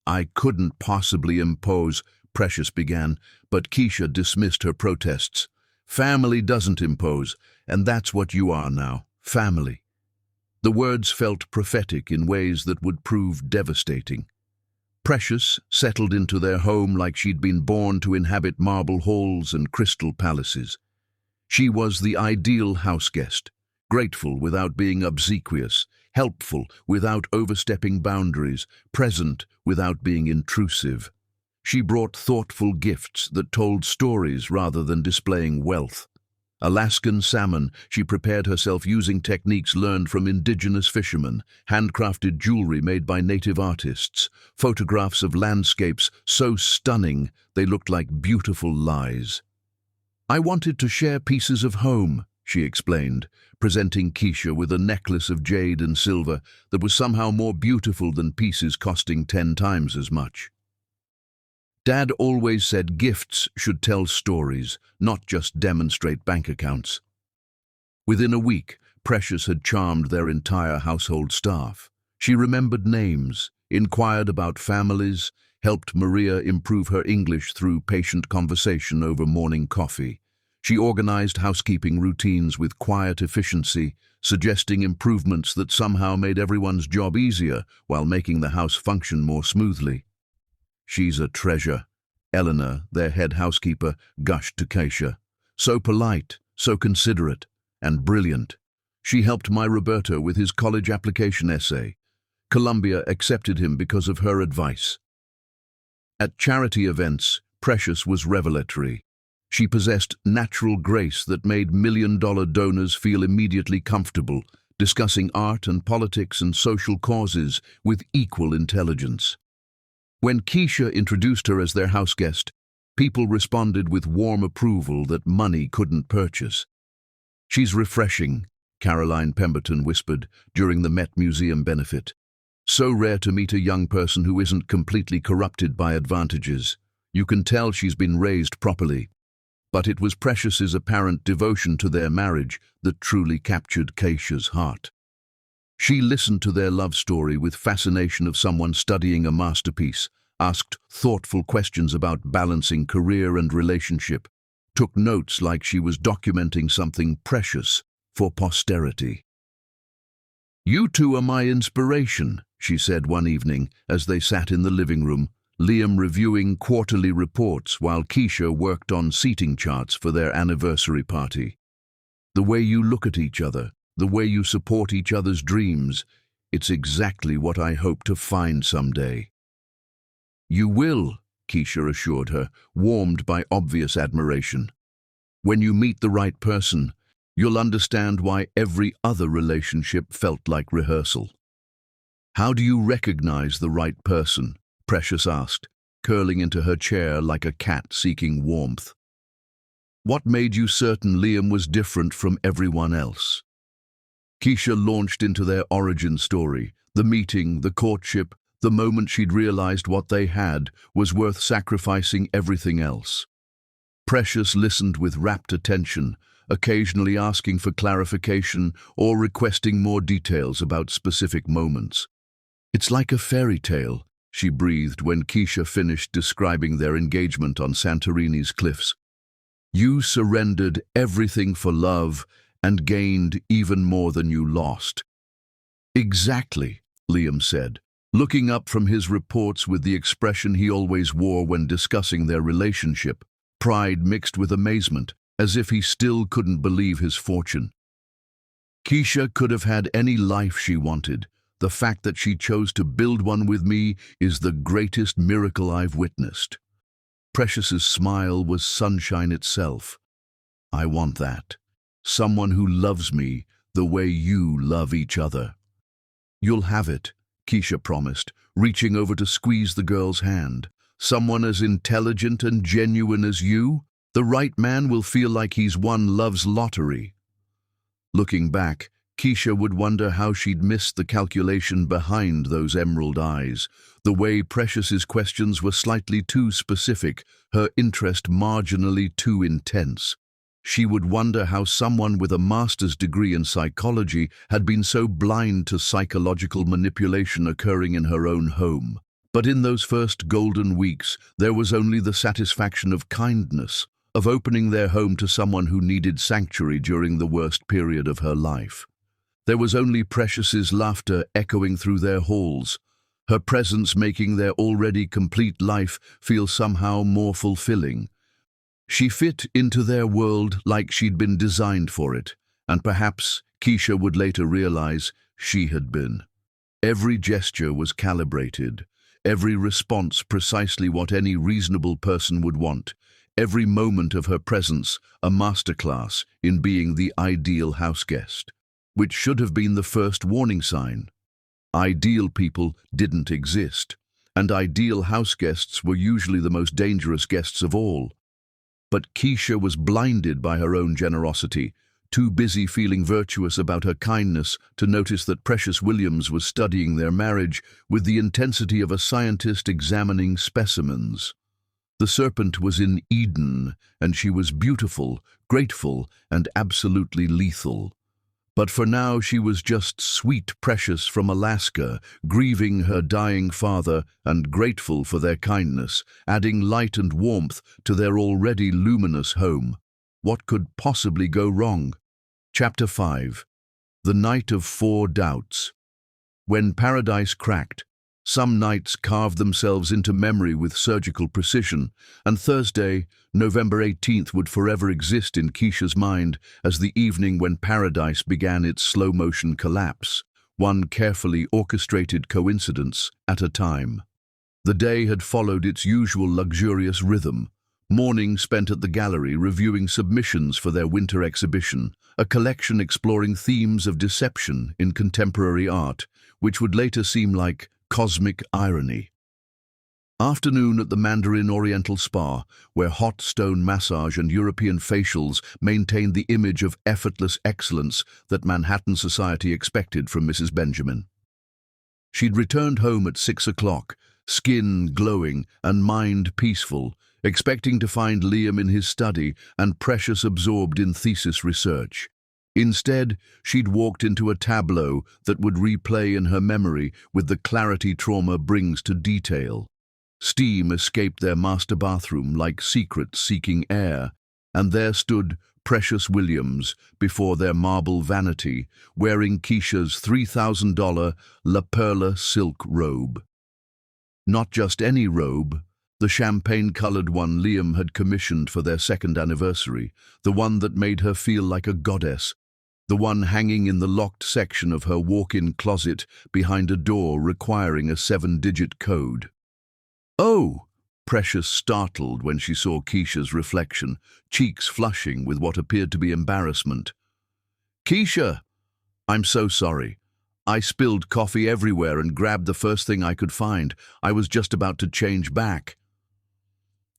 I couldn't possibly impose, Precious began, but Keisha dismissed her protests. Family doesn't impose, and that's what you are now, family. The words felt prophetic in ways that would prove devastating. Precious settled into their home like she'd been born to inhabit marble halls and crystal palaces. She was the ideal houseguest, grateful without being obsequious, helpful without overstepping boundaries, present without being intrusive. She brought thoughtful gifts that told stories rather than displaying wealth. Alaskan salmon, she prepared herself using techniques learned from indigenous fishermen, handcrafted jewelry made by native artists, photographs of landscapes so stunning they looked like beautiful lies. I wanted to share pieces of home, she explained, presenting Keisha with a necklace of jade and silver that was somehow more beautiful than pieces costing 10 times as much. Dad always said gifts should tell stories, not just demonstrate bank accounts. Within a week, Precious had charmed their entire household staff. She remembered names, inquired about families, helped Maria improve her English through patient conversation over morning coffee. She organized housekeeping routines with quiet efficiency, suggesting improvements that somehow made everyone's job easier while making the house function more smoothly. She's a treasure, Eleanor, their head housekeeper, gushed to Keisha. So polite, so considerate, and brilliant. She helped my Roberto with his college application essay. Columbia accepted him because of her advice. At charity events, Precious was revelatory. She possessed natural grace that made million-dollar donors feel immediately comfortable, discussing art and politics and social causes with equal intelligence. When Keisha introduced her as their houseguest, people responded with warm approval that money couldn't purchase. She's refreshing, Caroline Pemberton whispered during the Met Museum benefit. So rare to meet a young person who isn't completely corrupted by advantages. You can tell she's been raised properly. But it was Precious's apparent devotion to their marriage that truly captured Keisha's heart. She listened to their love story with fascination of someone studying a masterpiece, asked thoughtful questions about balancing career and relationship, took notes like she was documenting something precious for posterity. "You two are my inspiration," she said one evening as they sat in the living room, Liam reviewing quarterly reports while Keisha worked on seating charts for their anniversary party. "The way you look at each other, the way you support each other's dreams, it's exactly what I hope to find someday." "You will," Keisha assured her, warmed by obvious admiration. "When you meet the right person, you'll understand why every other relationship felt like rehearsal." "How do you recognize the right person?" Precious asked, curling into her chair like a cat seeking warmth. "What made you certain Liam was different from everyone else?" Keisha launched into their origin story, the meeting, the courtship, the moment she'd realized what they had was worth sacrificing everything else. Precious listened with rapt attention, occasionally asking for clarification or requesting more details about specific moments. "It's like a fairy tale," she breathed when Keisha finished describing their engagement on Santorini's cliffs. You surrendered everything for love and gained even more than you lost. Exactly, Liam said, looking up from his reports with the expression he always wore when discussing their relationship, pride mixed with amazement, as if he still couldn't believe his fortune. Keisha could have had any life she wanted. The fact that she chose to build one with me is the greatest miracle I've witnessed. Precious's smile was sunshine itself. I want that. Someone who loves me the way you love each other. You'll have it, Keisha promised, reaching over to squeeze the girl's hand. Someone as intelligent and genuine as you? The right man will feel like he's won love's lottery. Looking back, Keisha would wonder how she'd missed the calculation behind those emerald eyes. The way Precious's questions were slightly too specific, her interest marginally too intense. She would wonder how someone with a master's degree in psychology had been so blind to psychological manipulation occurring in her own home. But in those first golden weeks, there was only the satisfaction of kindness, of opening their home to someone who needed sanctuary during the worst period of her life. There was only Precious's laughter echoing through their halls, her presence making their already complete life feel somehow more fulfilling. She fit into their world like she'd been designed for it, and perhaps, Keisha would later realize, she had been. Every gesture was calibrated, every response precisely what any reasonable person would want, every moment of her presence a masterclass in being the ideal houseguest, which should have been the first warning sign. Ideal people didn't exist, and ideal houseguests were usually the most dangerous guests of all. But Keisha was blinded by her own generosity, too busy feeling virtuous about her kindness to notice that Precious Williams was studying their marriage with the intensity of a scientist examining specimens. The serpent was in Eden, and she was beautiful, grateful, and absolutely lethal. But for now she was just sweet Precious from Alaska, grieving her dying father and grateful for their kindness, adding light and warmth to their already luminous home. What could possibly go wrong? Chapter 5. The Night of Four Doubts. When paradise cracked, some nights carved themselves into memory with surgical precision, and Thursday, November 18th, would forever exist in Keisha's mind as the evening when paradise began its slow-motion collapse, one carefully orchestrated coincidence at a time. The day had followed its usual luxurious rhythm. Morning spent at the gallery reviewing submissions for their winter exhibition, a collection exploring themes of deception in contemporary art, which would later seem like cosmic irony. Afternoon at the Mandarin Oriental Spa, where hot stone massage and European facials maintained the image of effortless excellence that Manhattan society expected from Mrs. Benjamin. She'd returned home at 6 o'clock, skin glowing and mind peaceful, expecting to find Liam in his study and Precious absorbed in thesis research. Instead, she'd walked into a tableau that would replay in her memory with the clarity trauma brings to detail. Steam escaped their master bathroom like secrets seeking air, and there stood Precious Williams before their marble vanity, wearing Keisha's $3,000 La Perla silk robe. Not just any robe, the champagne-colored one Liam had commissioned for their second anniversary, the one that made her feel like a goddess, the one hanging in the locked section of her walk-in closet behind a door requiring a 7-digit code. "Oh!" Precious startled when she saw Keisha's reflection, cheeks flushing with what appeared to be embarrassment. "Keisha! I'm so sorry. I spilled coffee everywhere and grabbed the first thing I could find. I was just about to change back."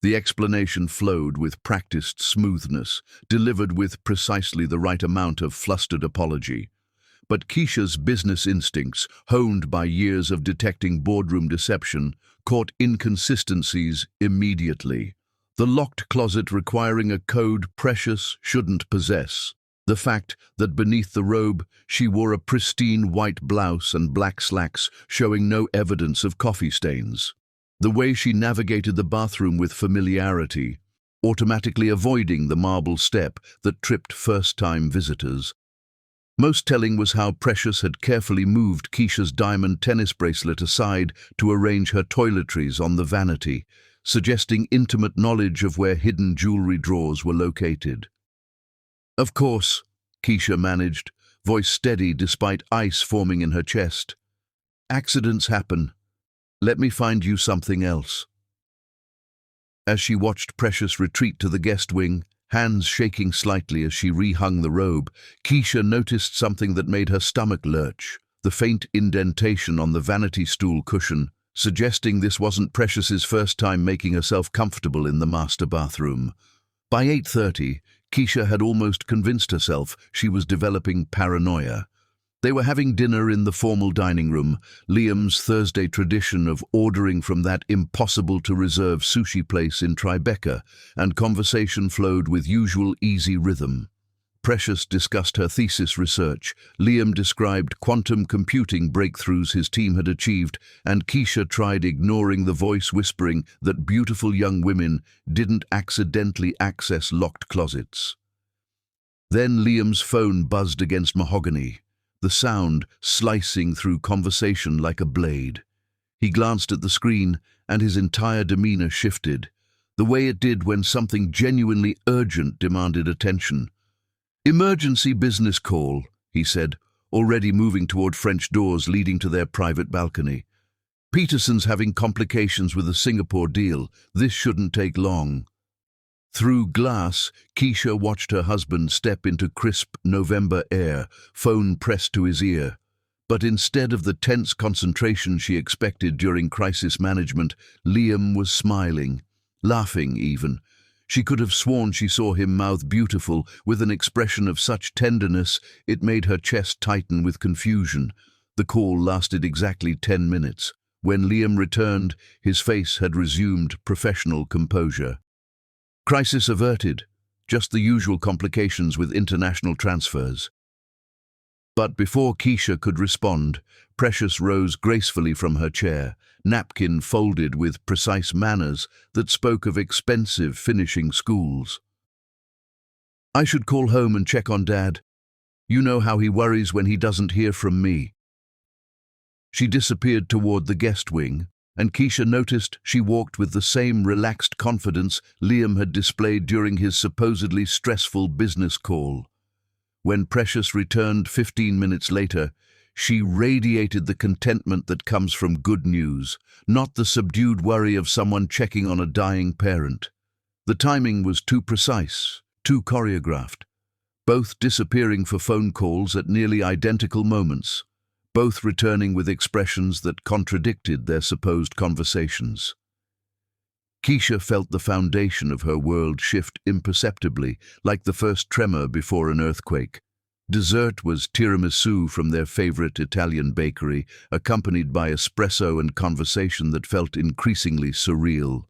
The explanation flowed with practiced smoothness, delivered with precisely the right amount of flustered apology. But Keisha's business instincts, honed by years of detecting boardroom deception, caught inconsistencies immediately. The locked closet requiring a code Precious shouldn't possess. The fact that beneath the robe she wore a pristine white blouse and black slacks showing no evidence of coffee stains. The way she navigated the bathroom with familiarity, automatically avoiding the marble step that tripped first-time visitors. Most telling was how Precious had carefully moved Keisha's diamond tennis bracelet aside to arrange her toiletries on the vanity, suggesting intimate knowledge of where hidden jewelry drawers were located. "Of course," Keisha managed, voice steady despite ice forming in her chest. "Accidents happen. Let me find you something else." As she watched Precious retreat to the guest wing, hands shaking slightly as she rehung the robe, Keisha noticed something that made her stomach lurch, the faint indentation on the vanity stool cushion, suggesting this wasn't Precious's first time making herself comfortable in the master bathroom. By 8:30, Keisha had almost convinced herself she was developing paranoia. They were having dinner in the formal dining room, Liam's Thursday tradition of ordering from that impossible-to-reserve sushi place in Tribeca, and conversation flowed with usual easy rhythm. Precious discussed her thesis research, Liam described quantum computing breakthroughs his team had achieved, and Keisha tried ignoring the voice whispering that beautiful young women didn't accidentally access locked closets. Then Liam's phone buzzed against mahogany, the sound slicing through conversation like a blade. He glanced at the screen, and his entire demeanor shifted, the way it did when something genuinely urgent demanded attention. "Emergency business call," he said, already moving toward French doors leading to their private balcony. "Peterson's having complications with a Singapore deal. This shouldn't take long." Through glass, Keisha watched her husband step into crisp November air, phone pressed to his ear. But instead of the tense concentration she expected during crisis management, Liam was smiling, laughing even. She could have sworn she saw him mouth "beautiful" with an expression of such tenderness it made her chest tighten with confusion. The call lasted exactly 10 minutes. When Liam returned, his face had resumed professional composure. "Crisis averted, just the usual complications with international transfers." But before Keisha could respond, Precious rose gracefully from her chair, napkin folded with precise manners that spoke of expensive finishing schools. "I should call home and check on Dad. You know how he worries when he doesn't hear from me." She disappeared toward the guest wing, and Keisha noticed she walked with the same relaxed confidence Liam had displayed during his supposedly stressful business call. When Precious returned 15 minutes later, she radiated the contentment that comes from good news, not the subdued worry of someone checking on a dying parent. The timing was too precise, too choreographed, both disappearing for phone calls at nearly identical moments, both returning with expressions that contradicted their supposed conversations. Keisha felt the foundation of her world shift imperceptibly, like the first tremor before an earthquake. Dessert was tiramisu from their favorite Italian bakery, accompanied by espresso and conversation that felt increasingly surreal.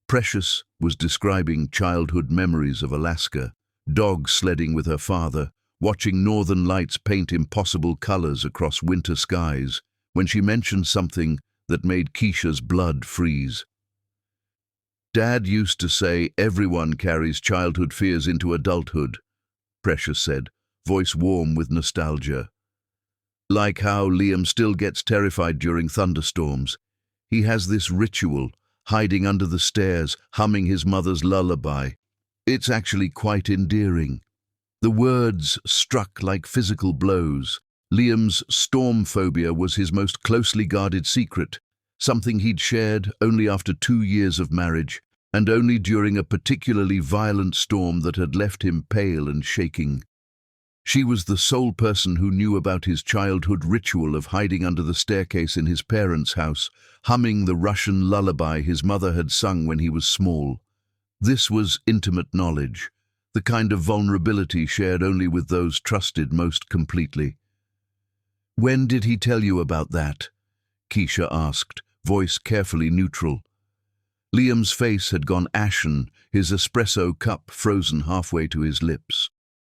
Precious was describing childhood memories of Alaska, dog sledding with her father, watching northern lights paint impossible colors across winter skies, when she mentioned something that made Keisha's blood freeze. "Dad used to say everyone carries childhood fears into adulthood," Precious said, voice warm with nostalgia. "Like how Liam still gets terrified during thunderstorms. He has this ritual, hiding under the stairs, humming his mother's lullaby. It's actually quite endearing." The words struck like physical blows. Liam's storm phobia was his most closely guarded secret, something he'd shared only after 2 years of marriage, and only during a particularly violent storm that had left him pale and shaking. She was the sole person who knew about his childhood ritual of hiding under the staircase in his parents' house, humming the Russian lullaby his mother had sung when he was small. This was intimate knowledge, the kind of vulnerability shared only with those trusted most completely. "When did he tell you about that?" Keisha asked, voice carefully neutral. Liam's face had gone ashen, his espresso cup frozen halfway to his lips.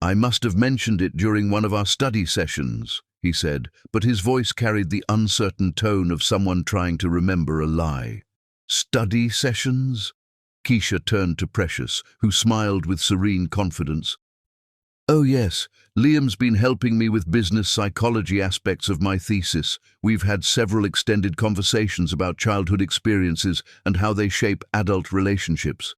"I must have mentioned it during one of our study sessions," he said, but his voice carried the uncertain tone of someone trying to remember a lie. "Study sessions?" Keisha turned to Precious, who smiled with serene confidence. "Oh yes, Liam's been helping me with business psychology aspects of my thesis. We've had several extended conversations about childhood experiences and how they shape adult relationships."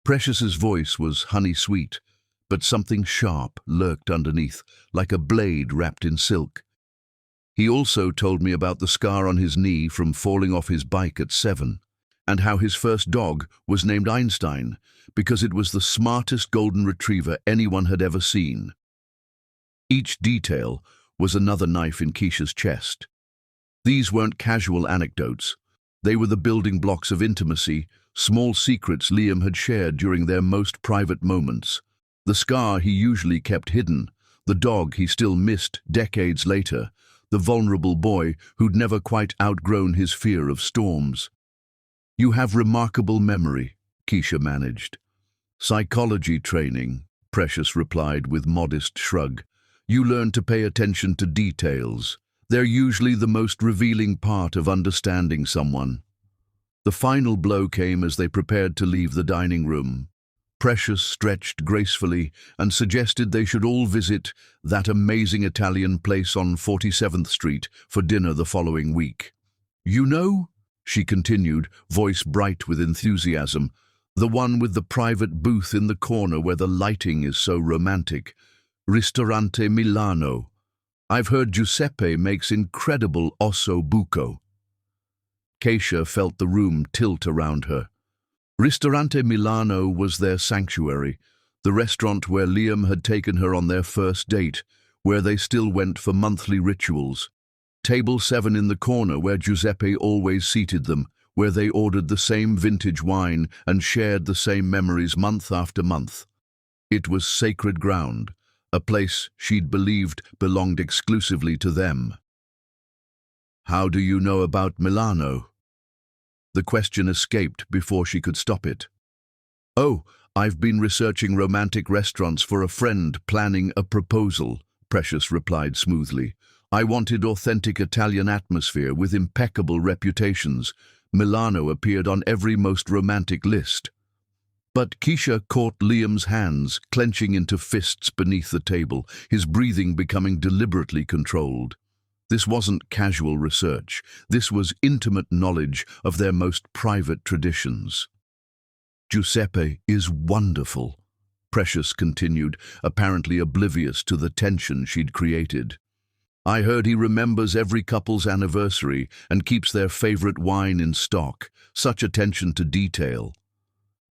Precious's voice was honey-sweet, but something sharp lurked underneath, like a blade wrapped in silk. "He also told me about the scar on his knee from falling off his bike at 7, and how his first dog was named Einstein because it was the smartest golden retriever anyone had ever seen." Each detail was another knife in Keisha's chest. These weren't casual anecdotes. They were the building blocks of intimacy, small secrets Liam had shared during their most private moments. The scar he usually kept hidden, the dog he still missed decades later, the vulnerable boy who'd never quite outgrown his fear of storms. "You have remarkable memory," Keisha managed. "Psychology training," Precious replied with modest shrug. "You learn to pay attention to details. They're usually the most revealing part of understanding someone." The final blow came as they prepared to leave the dining room. Precious stretched gracefully and suggested they should all visit that amazing Italian place on 47th Street for dinner the following week. "You know," she continued, voice bright with enthusiasm, "the one with the private booth in the corner where the lighting is so romantic. Ristorante Milano. I've heard Giuseppe makes incredible osso buco." Keisha felt the room tilt around her. Ristorante Milano was their sanctuary, the restaurant where Liam had taken her on their first date, where they still went for monthly rituals. Table 7 in the corner where Giuseppe always seated them, where they ordered the same vintage wine and shared the same memories month after month. It was sacred ground, a place she'd believed belonged exclusively to them. "How do you know about Milano?" The question escaped before she could stop it. "Oh, I've been researching romantic restaurants for a friend planning a proposal," Precious replied smoothly. "I wanted authentic Italian atmosphere with impeccable reputations. Milano appeared on every most romantic list." But Keisha caught Liam's hands, clenching into fists beneath the table, his breathing becoming deliberately controlled. This wasn't casual research. This was intimate knowledge of their most private traditions. "Giuseppe is wonderful," Precious continued, apparently oblivious to the tension she'd created. "I heard he remembers every couple's anniversary and keeps their favorite wine in stock. Such attention to detail."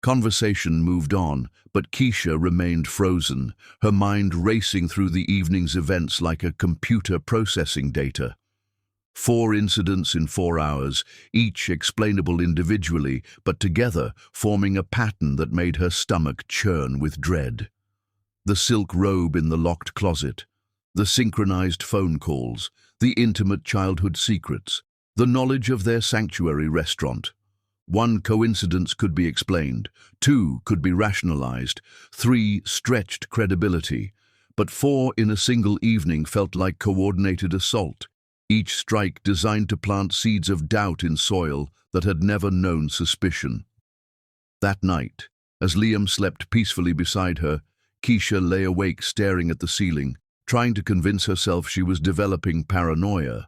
Conversation moved on, but Keisha remained frozen, her mind racing through the evening's events like a computer processing data. 4 incidents in 4 hours, each explainable individually, but together forming a pattern that made her stomach churn with dread. The silk robe in the locked closet, the synchronized phone calls, the intimate childhood secrets, the knowledge of their sanctuary restaurant. 1 coincidence could be explained, 2 could be rationalized, 3 stretched credibility, but 4 in a single evening felt like coordinated assault, each strike designed to plant seeds of doubt in soil that had never known suspicion. That night, as Liam slept peacefully beside her, Keisha lay awake staring at the ceiling, trying to convince herself she was developing paranoia.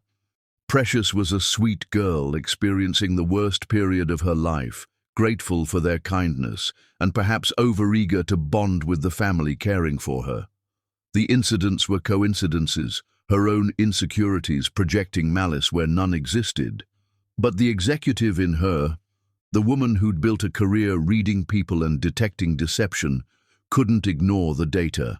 Precious was a sweet girl experiencing the worst period of her life, grateful for their kindness, and perhaps overeager to bond with the family caring for her. The incidents were coincidences, her own insecurities projecting malice where none existed. But the executive in her, the woman who'd built a career reading people and detecting deception, couldn't ignore the data.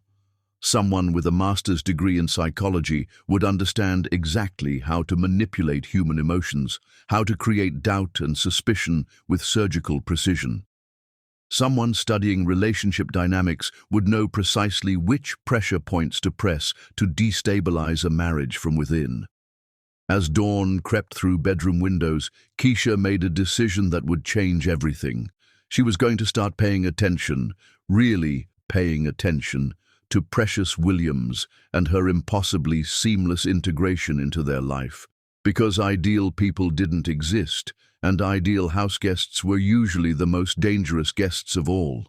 Someone with a master's degree in psychology would understand exactly how to manipulate human emotions, how to create doubt and suspicion with surgical precision. Someone studying relationship dynamics would know precisely which pressure points to press to destabilize a marriage from within. As dawn crept through bedroom windows, Keisha made a decision that would change everything. She was going to start paying attention, really paying attention, to Precious Williams and her impossibly seamless integration into their life. Because ideal people didn't exist, and ideal house guests were usually the most dangerous guests of all.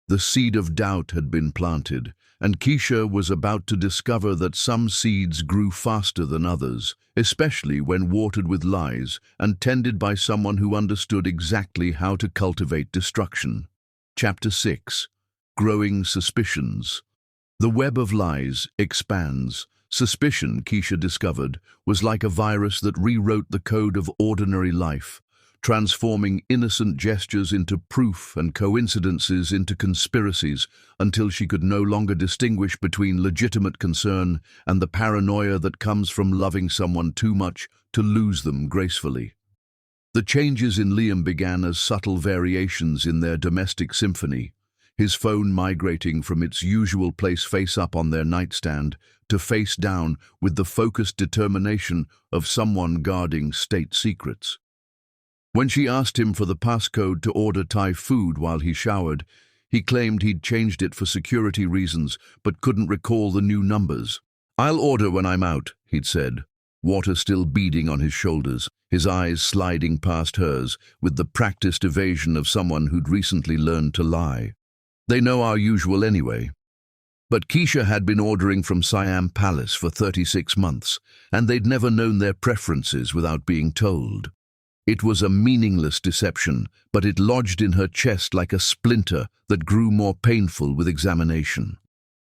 The seed of doubt had been planted, and Keisha was about to discover that some seeds grew faster than others, especially when watered with lies and tended by someone who understood exactly how to cultivate destruction. Chapter 6. Growing Suspicions. The web of lies expands. Suspicion, Keisha discovered, was like a virus that rewrote the code of ordinary life, transforming innocent gestures into proof and coincidences into conspiracies until she could no longer distinguish between legitimate concern and the paranoia that comes from loving someone too much to lose them gracefully. The changes in Liam began as subtle variations in their domestic symphony, his phone migrating from its usual place face up on their nightstand to face down with the focused determination of someone guarding state secrets. When she asked him for the passcode to order Thai food while he showered, he claimed he'd changed it for security reasons but couldn't recall the new numbers. "I'll order when I'm out," he'd said, water still beading on his shoulders, his eyes sliding past hers with the practiced evasion of someone who'd recently learned to lie. "They know our usual anyway." But Keisha had been ordering from Siam Palace for 36 months, and they'd never known their preferences without being told. It was a meaningless deception, but it lodged in her chest like a splinter that grew more painful with examination.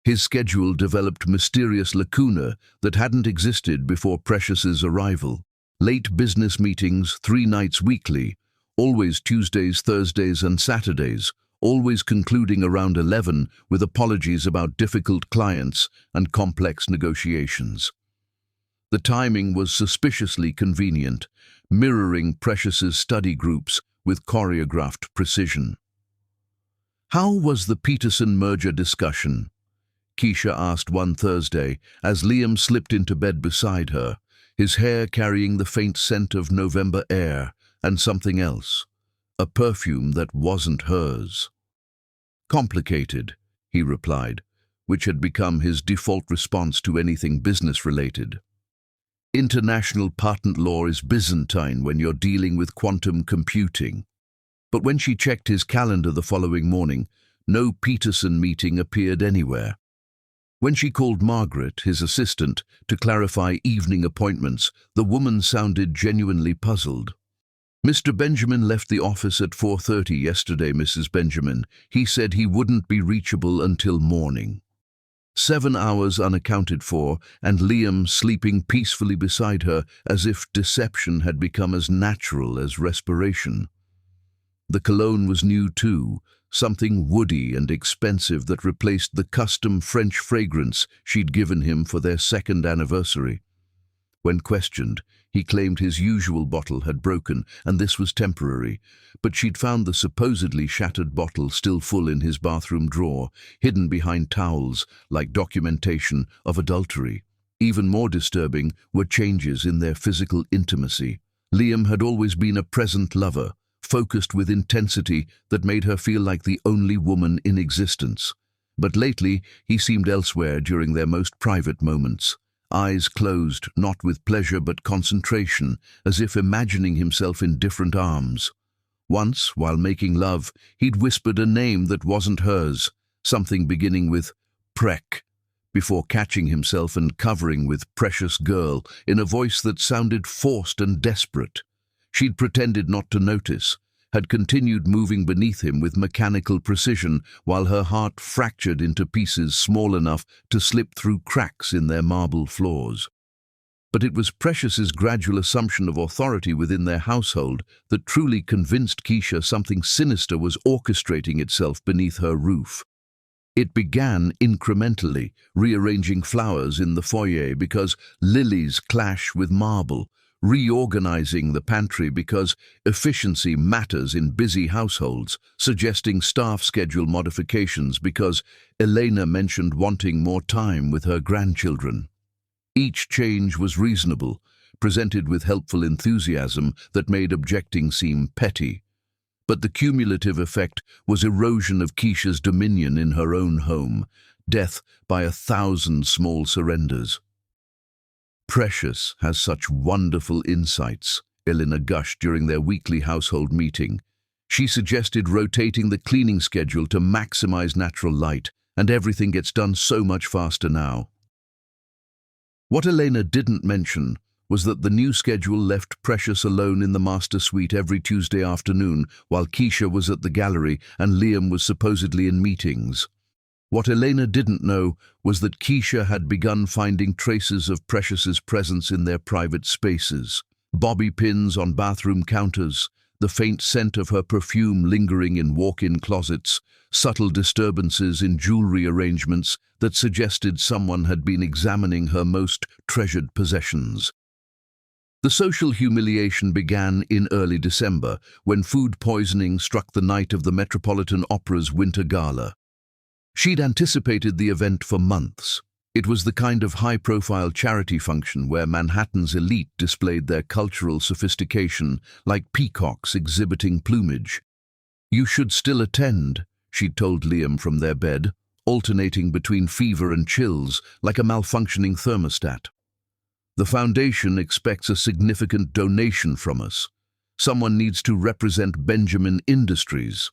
His schedule developed mysterious lacuna that hadn't existed before Precious's arrival. Late business meetings 3 nights weekly, always Tuesdays, Thursdays and Saturdays, always concluding around 11 with apologies about difficult clients and complex negotiations. The timing was suspiciously convenient, mirroring Precious's study groups with choreographed precision. "How was the Peterson merger discussion?" Keisha asked one Thursday as Liam slipped into bed beside her, his hair carrying the faint scent of November air and something else, a perfume that wasn't hers. "Complicated," he replied, which had become his default response to anything business-related. International patent law is Byzantine when you're dealing with quantum computing. But when she checked his calendar the following morning, no Peterson meeting appeared anywhere. When she called Margaret, his assistant, to clarify evening appointments, the woman sounded genuinely puzzled. "Mr. Benjamin left the office at 4:30 yesterday, Mrs. Benjamin. He said he wouldn't be reachable until morning." 7 hours unaccounted for, and Liam sleeping peacefully beside her as if deception had become as natural as respiration. The cologne was new too, something woody and expensive that replaced the custom French fragrance she'd given him for their 2nd anniversary. When questioned, he claimed his usual bottle had broken and this was temporary, but she'd found the supposedly shattered bottle still full in his bathroom drawer, hidden behind towels like documentation of adultery. Even more disturbing were changes in their physical intimacy. Liam had always been a present lover, focused with intensity that made her feel like the only woman in existence. But lately, he seemed elsewhere during their most private moments. Eyes closed, not with pleasure but concentration, as if imagining himself in different arms. Once, while making love, he'd whispered a name that wasn't hers, something beginning with Prek, before catching himself and covering with Precious Girl in a voice that sounded forced and desperate. She'd pretended not to notice, had continued moving beneath him with mechanical precision while her heart fractured into pieces small enough to slip through cracks in their marble floors. But it was Precious's gradual assumption of authority within their household that truly convinced Keisha something sinister was orchestrating itself beneath her roof. It began incrementally, rearranging flowers in the foyer because lilies clash with marble, reorganizing the pantry because efficiency matters in busy households, suggesting staff schedule modifications because Elena mentioned wanting more time with her grandchildren. Each change was reasonable, presented with helpful enthusiasm that made objecting seem petty. But the cumulative effect was erosion of Keisha's dominion in her own home, death by 1,000 small surrenders. Precious has such wonderful insights, Elena gushed during their weekly household meeting. She suggested rotating the cleaning schedule to maximize natural light, and everything gets done so much faster now. What Elena didn't mention was that the new schedule left Precious alone in the master suite every Tuesday afternoon while Keisha was at the gallery and Liam was supposedly in meetings. What Elena didn't know was that Keisha had begun finding traces of Precious's presence in their private spaces. Bobby pins on bathroom counters, the faint scent of her perfume lingering in walk-in closets, subtle disturbances in jewelry arrangements that suggested someone had been examining her most treasured possessions. The social humiliation began in early December, when food poisoning struck the night of the Metropolitan Opera's Winter Gala. She'd anticipated the event for months. It was the kind of high-profile charity function where Manhattan's elite displayed their cultural sophistication like peacocks exhibiting plumage. "You should still attend," she'd told Liam from their bed, alternating between fever and chills like a malfunctioning thermostat. "The foundation expects a significant donation from us. Someone needs to represent Benjamin Industries."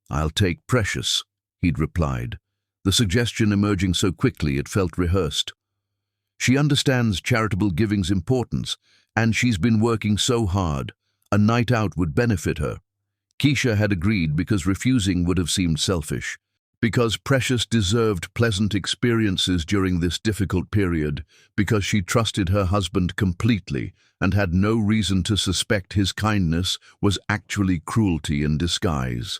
"I'll take Precious," he'd replied, the suggestion emerging so quickly it felt rehearsed. "She understands charitable giving's importance, and she's been working so hard. A night out would benefit her." Keisha had agreed because refusing would have seemed selfish. Because Precious deserved pleasant experiences during this difficult period, because she trusted her husband completely and had no reason to suspect his kindness was actually cruelty in disguise.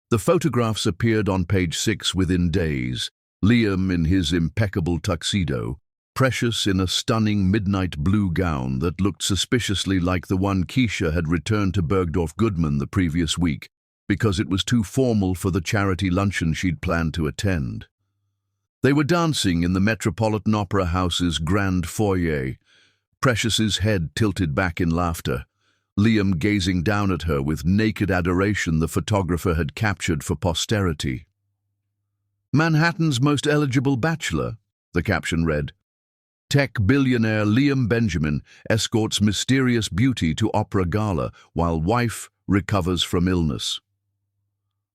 The photographs appeared on page 6 within days. Liam in his impeccable tuxedo, Precious in a stunning midnight blue gown that looked suspiciously like the one Keisha had returned to Bergdorf Goodman the previous week, because it was too formal for the charity luncheon she'd planned to attend. They were dancing in the Metropolitan Opera House's grand foyer, Precious's head tilted back in laughter, Liam gazing down at her with naked adoration the photographer had captured for posterity. "Manhattan's most eligible bachelor," the caption read. "Tech billionaire Liam Benjamin escorts mysterious beauty to opera gala while wife recovers from illness."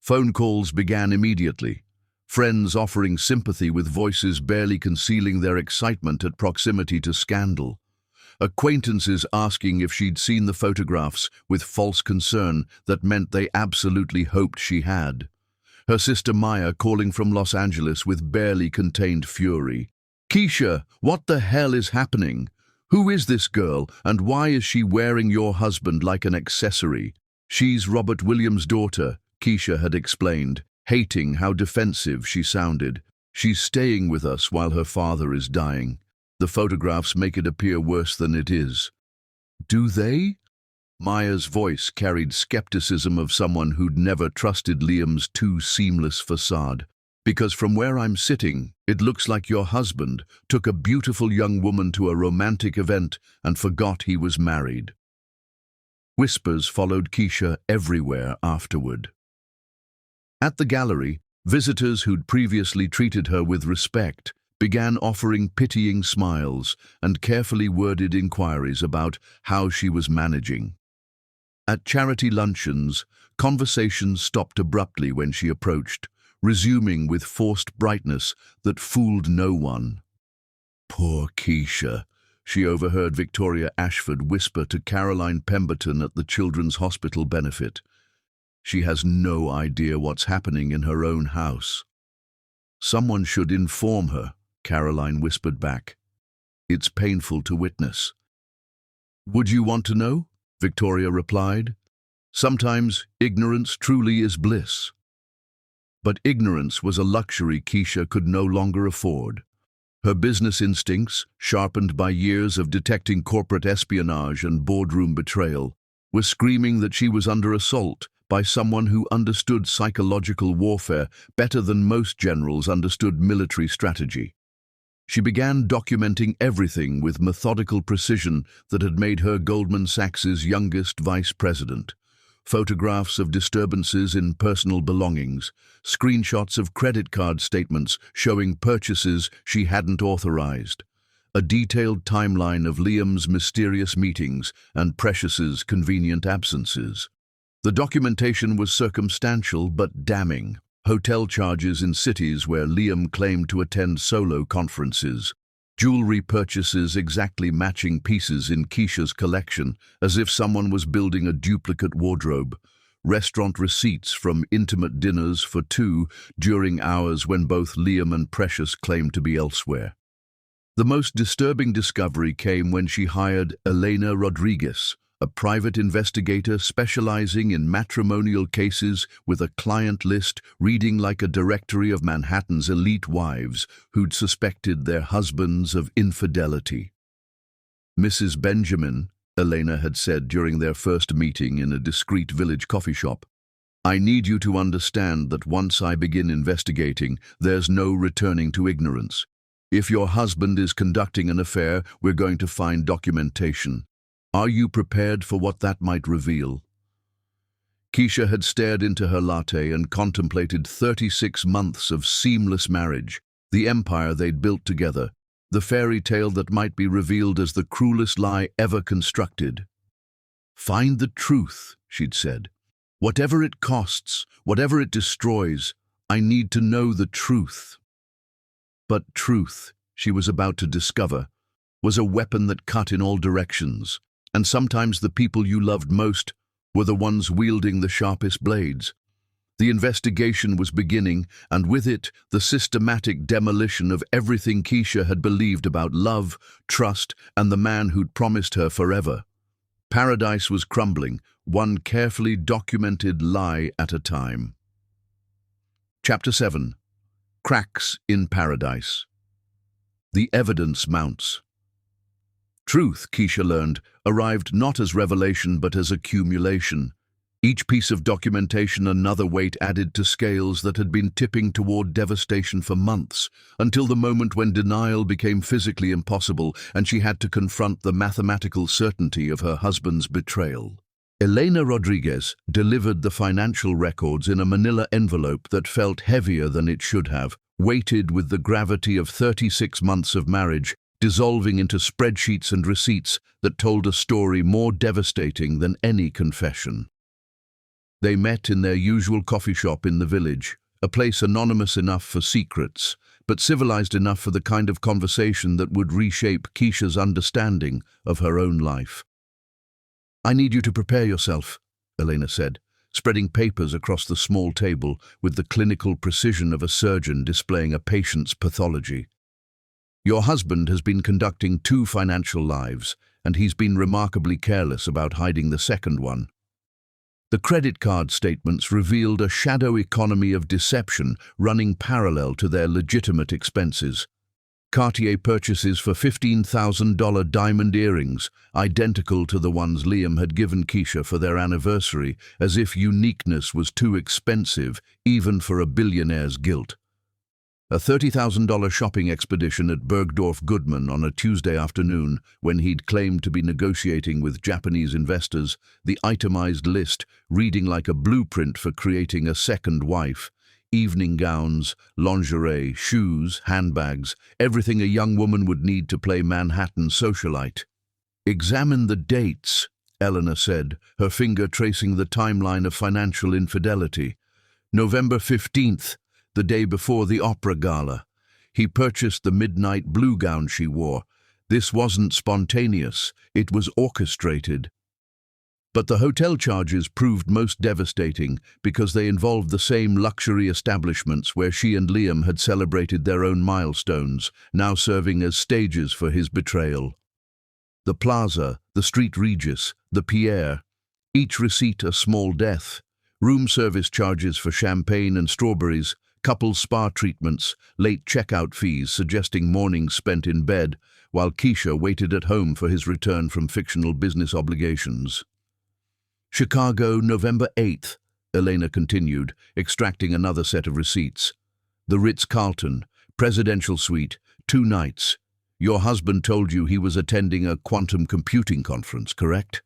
Phone calls began immediately, friends offering sympathy with voices barely concealing their excitement at proximity to scandal. Acquaintances asking if she'd seen the photographs with false concern that meant they absolutely hoped she had. Her sister Maya calling from Los Angeles with barely contained fury. "Keisha, what the hell is happening? Who is this girl and why is she wearing your husband like an accessory?" "She's Robert Williams' daughter," Keisha had explained, hating how defensive she sounded. "She's staying with us while her father is dying. The photographs make it appear worse than it is." "Do they?" Maya's voice carried skepticism of someone who'd never trusted Liam's too seamless facade. "Because from where I'm sitting, it looks like your husband took a beautiful young woman to a romantic event and forgot he was married." Whispers followed Keisha everywhere afterward. At the gallery, visitors who'd previously treated her with respect began offering pitying smiles and carefully worded inquiries about how she was managing. At charity luncheons, conversations stopped abruptly when she approached, resuming with forced brightness that fooled no one. "Poor Keisha," she overheard Victoria Ashford whisper to Caroline Pemberton at the Children's Hospital benefit. "She has no idea what's happening in her own house." "Someone should inform her," Caroline whispered back. "It's painful to witness." "Would you want to know?" Victoria replied. "Sometimes ignorance truly is bliss." But ignorance was a luxury Keisha could no longer afford. Her business instincts, sharpened by years of detecting corporate espionage and boardroom betrayal, were screaming that she was under assault by someone who understood psychological warfare better than most generals understood military strategy. She began documenting everything with methodical precision that had made her Goldman Sachs's youngest vice president. Photographs of disturbances in personal belongings, screenshots of credit card statements showing purchases she hadn't authorized, a detailed timeline of Liam's mysterious meetings and Precious's convenient absences. The documentation was circumstantial but damning. Hotel charges in cities where Liam claimed to attend solo conferences. Jewelry purchases exactly matching pieces in Keisha's collection, as if someone was building a duplicate wardrobe. Restaurant receipts from intimate dinners for two during hours when both Liam and Precious claimed to be elsewhere. The most disturbing discovery came when she hired Elena Rodriguez, a private investigator specializing in matrimonial cases with a client list reading like a directory of Manhattan's elite wives who'd suspected their husbands of infidelity. Mrs. Benjamin, Elena had said during their first meeting in a discreet village coffee shop, "I need you to understand that once I begin investigating, there's no returning to ignorance. If your husband is conducting an affair, we're going to find documentation. Are you prepared for what that might reveal?" Keisha had stared into her latte and contemplated 36 months of seamless marriage, the empire they'd built together, the fairy tale that might be revealed as the cruelest lie ever constructed. "Find the truth," she'd said. "Whatever it costs, whatever it destroys, I need to know the truth." But truth, she was about to discover, was a weapon that cut in all directions. And sometimes the people you loved most were the ones wielding the sharpest blades. The investigation was beginning, and with it, the systematic demolition of everything Keisha had believed about love, trust, and the man who'd promised her forever. Paradise was crumbling, one carefully documented lie at a time. Chapter 7. Cracks in Paradise. The evidence mounts. Truth, Keisha learned, arrived not as revelation but as accumulation. Each piece of documentation another weight added to scales that had been tipping toward devastation for months, until the moment when denial became physically impossible and she had to confront the mathematical certainty of her husband's betrayal. Elena Rodriguez delivered the financial records in a manila envelope that felt heavier than it should have, weighted with the gravity of 36 months of marriage, dissolving into spreadsheets and receipts that told a story more devastating than any confession. They met in their usual coffee shop in the village, a place anonymous enough for secrets, but civilized enough for the kind of conversation that would reshape Keisha's understanding of her own life. "I need you to prepare yourself," Elena said, spreading papers across the small table with the clinical precision of a surgeon displaying a patient's pathology. "Your husband has been conducting 2 financial lives, and he's been remarkably careless about hiding the second one." The credit card statements revealed a shadow economy of deception running parallel to their legitimate expenses. Cartier purchases for $15,000 diamond earrings, identical to the ones Liam had given Keisha for their anniversary, as if uniqueness was too expensive even for a billionaire's guilt. A $30,000 shopping expedition at Bergdorf Goodman on a Tuesday afternoon, when he'd claimed to be negotiating with Japanese investors, the itemized list reading like a blueprint for creating a second wife. Evening gowns, lingerie, shoes, handbags, everything a young woman would need to play Manhattan socialite. "Examine the dates," Eleanor said, her finger tracing the timeline of financial infidelity. "November 15th. The day before the opera gala. He purchased the midnight blue gown she wore. This wasn't spontaneous, it was orchestrated." But the hotel charges proved most devastating because they involved the same luxury establishments where she and Liam had celebrated their own milestones, now serving as stages for his betrayal. The Plaza, the Street Regis, the Pierre, each receipt a small death. Room service charges for champagne and strawberries, couple spa treatments, late checkout fees suggesting mornings spent in bed, while Keisha waited at home for his return from fictional business obligations. "Chicago, November 8th, Elena continued, extracting another set of receipts. "The Ritz-Carlton, presidential suite, 2 nights. Your husband told you he was attending a quantum computing conference, correct?"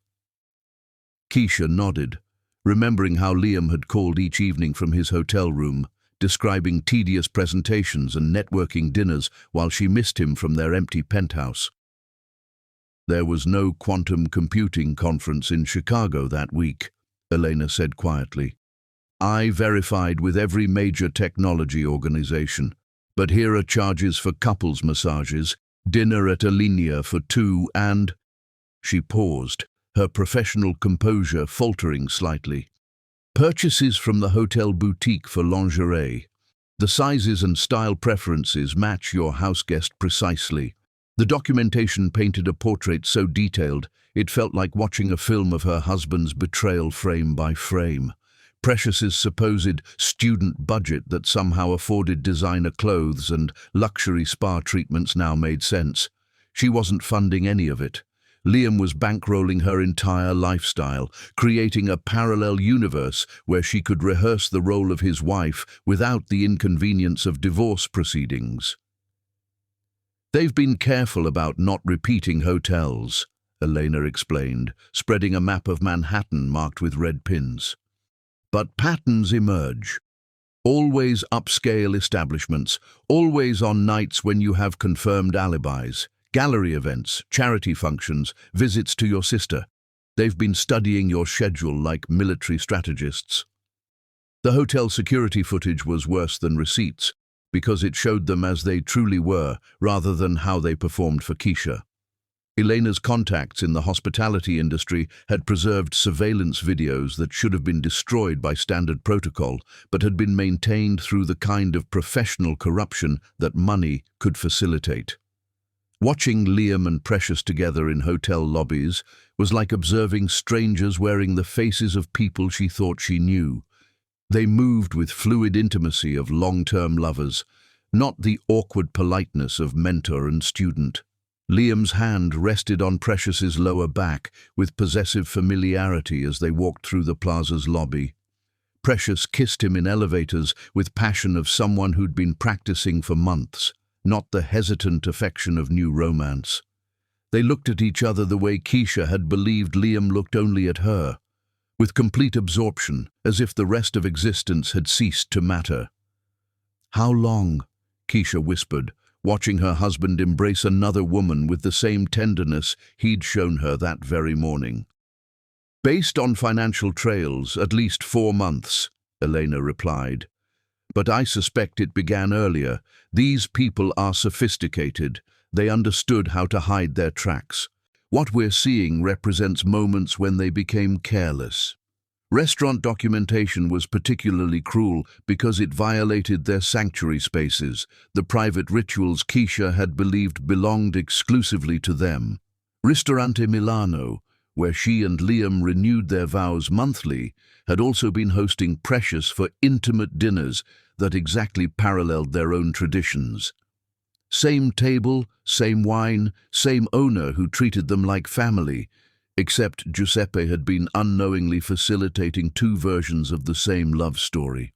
Keisha nodded, remembering how Liam had called each evening from his hotel room, describing tedious presentations and networking dinners while she missed him from their empty penthouse. There was no quantum computing conference in Chicago that week, Elena said quietly. I verified with every major technology organization, but here are charges for couples massages, dinner at Alinea for two, and... She paused, her professional composure faltering slightly. Purchases from the hotel boutique for lingerie. The sizes and style preferences match your houseguest precisely. The documentation painted a portrait so detailed, it felt like watching a film of her husband's betrayal frame by frame. Precious's supposed student budget that somehow afforded designer clothes and luxury spa treatments now made sense. She wasn't funding any of it. Liam was bankrolling her entire lifestyle, creating a parallel universe where she could rehearse the role of his wife without the inconvenience of divorce proceedings. They've been careful about not repeating hotels, Elena explained, spreading a map of Manhattan marked with red pins. But patterns emerge. Always upscale establishments, always on nights when you have confirmed alibis. Gallery events, charity functions, visits to your sister. They've been studying your schedule like military strategists. The hotel security footage was worse than receipts, because it showed them as they truly were, rather than how they performed for Keisha. Elena's contacts in the hospitality industry had preserved surveillance videos that should have been destroyed by standard protocol, but had been maintained through the kind of professional corruption that money could facilitate. Watching Liam and Precious together in hotel lobbies was like observing strangers wearing the faces of people she thought she knew. They moved with fluid intimacy of long-term lovers, not the awkward politeness of mentor and student. Liam's hand rested on Precious's lower back with possessive familiarity as they walked through the plaza's lobby. Precious kissed him in elevators with passion of someone who'd been practicing for months, not the hesitant affection of new romance. They looked at each other the way Keisha had believed Liam looked only at her, with complete absorption, as if the rest of existence had ceased to matter. How long? Keisha whispered, watching her husband embrace another woman with the same tenderness he'd shown her that very morning. Based on financial trails, at least 4 months, Elena replied. But I suspect it began earlier. These people are sophisticated. They understood how to hide their tracks. What we're seeing represents moments when they became careless. Restaurant documentation was particularly cruel because it violated their sanctuary spaces, the private rituals Keisha had believed belonged exclusively to them. Ristorante Milano, where she and Liam renewed their vows monthly, had also been hosting Precious for intimate dinners that exactly paralleled their own traditions. Same table, same wine, same owner who treated them like family, except Giuseppe had been unknowingly facilitating 2 versions of the same love story.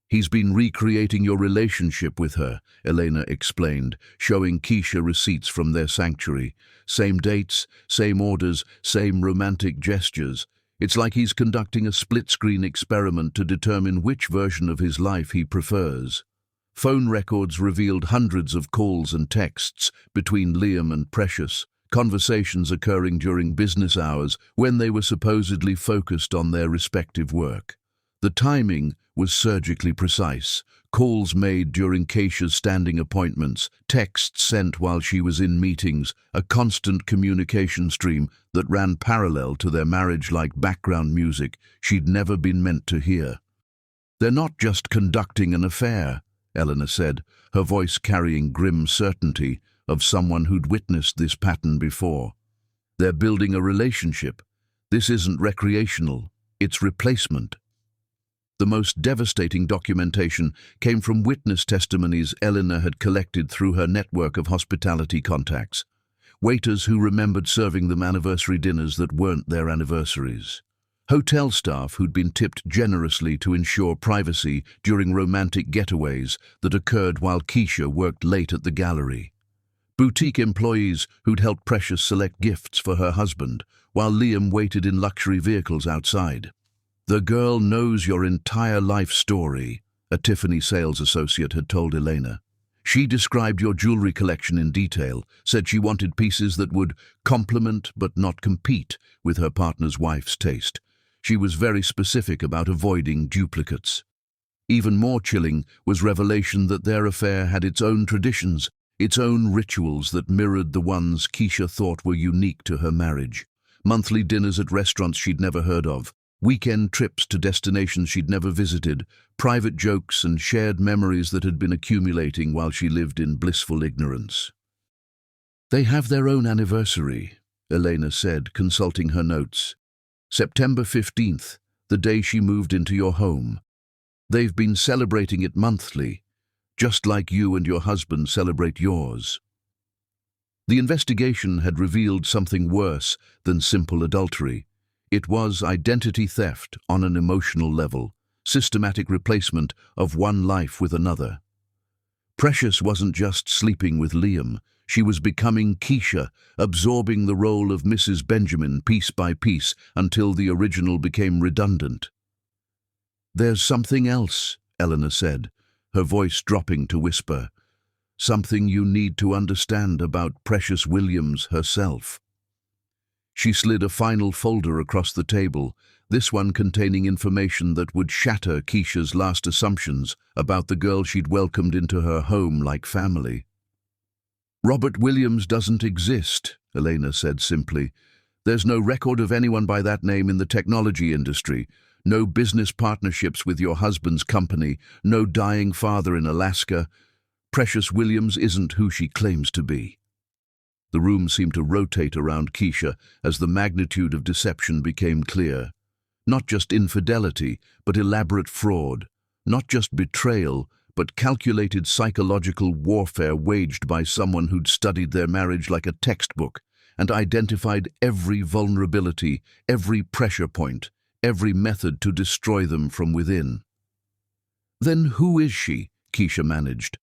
He's been recreating your relationship with her, Elena explained, showing Keisha receipts from their sanctuary. Same dates, same orders, same romantic gestures. It's like he's conducting a split-screen experiment to determine which version of his life he prefers. Phone records revealed hundreds of calls and texts between Liam and Precious, conversations occurring during business hours when they were supposedly focused on their respective work. The timing was surgically precise. Calls made during Keisha's standing appointments, texts sent while she was in meetings, a constant communication stream that ran parallel to their marriage like background music she'd never been meant to hear. They're not just conducting an affair, Eleanor said, her voice carrying grim certainty of someone who'd witnessed this pattern before. They're building a relationship. This isn't recreational, it's replacement. The most devastating documentation came from witness testimonies Eleanor had collected through her network of hospitality contacts. Waiters who remembered serving them anniversary dinners that weren't their anniversaries. Hotel staff who'd been tipped generously to ensure privacy during romantic getaways that occurred while Keisha worked late at the gallery. Boutique employees who'd helped Precious select gifts for her husband while Liam waited in luxury vehicles outside. The girl knows your entire life story, a Tiffany sales associate had told Elena. She described your jewelry collection in detail, said she wanted pieces that would complement but not compete with her partner's wife's taste. She was very specific about avoiding duplicates. Even more chilling was revelation that their affair had its own traditions, its own rituals that mirrored the ones Keisha thought were unique to her marriage. Monthly dinners at restaurants she'd never heard of, weekend trips to destinations she'd never visited, private jokes and shared memories that had been accumulating while she lived in blissful ignorance. "They have their own anniversary," Elena said, consulting her notes. "September 15th, the day she moved into your home. They've been celebrating it monthly, just like you and your husband celebrate yours." The investigation had revealed something worse than simple adultery. It was identity theft on an emotional level, systematic replacement of one life with another. Precious wasn't just sleeping with Liam. She was becoming Keisha, absorbing the role of Mrs. Benjamin piece by piece until the original became redundant. "There's something else," Eleanor said, her voice dropping to whisper. "Something you need to understand about Precious Williams herself." She slid a final folder across the table, this one containing information that would shatter Keisha's last assumptions about the girl she'd welcomed into her home like family. "Robert Williams doesn't exist," Elena said simply. "There's no record of anyone by that name in the technology industry, no business partnerships with your husband's company, no dying father in Alaska. Precious Williams isn't who she claims to be." The room seemed to rotate around Keisha as the magnitude of deception became clear. Not just infidelity, but elaborate fraud. Not just betrayal, but calculated psychological warfare waged by someone who'd studied their marriage like a textbook and identified every vulnerability, every pressure point, every method to destroy them from within. "Then who is she?" Keisha managed.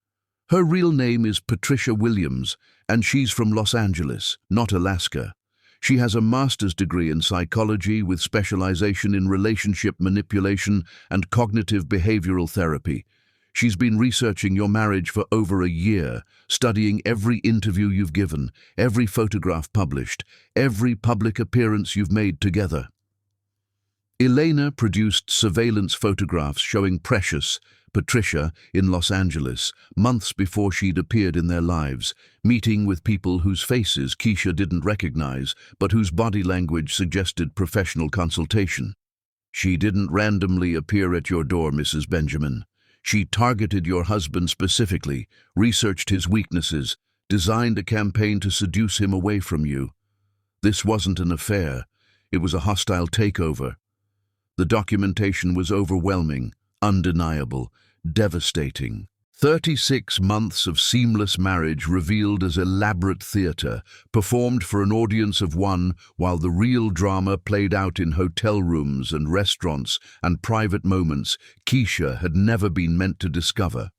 "Her real name is Patricia Williams, and she's from Los Angeles, not Alaska. She has a master's degree in psychology with specialization in relationship manipulation and cognitive behavioral therapy. She's been researching your marriage for over a year, studying every interview you've given, every photograph published, every public appearance you've made together." Elena produced surveillance photographs showing Patricia, in Los Angeles, months before she'd appeared in their lives, meeting with people whose faces Keisha didn't recognize, but whose body language suggested professional consultation. "She didn't randomly appear at your door, Mrs. Benjamin. She targeted your husband specifically, researched his weaknesses, designed a campaign to seduce him away from you. This wasn't an affair. It was a hostile takeover. The documentation was overwhelming, undeniable, devastating. 36 months of seamless marriage revealed as elaborate theater, performed for an audience of one, while the real drama played out in hotel rooms and restaurants and private moments Keisha had never been meant to discover.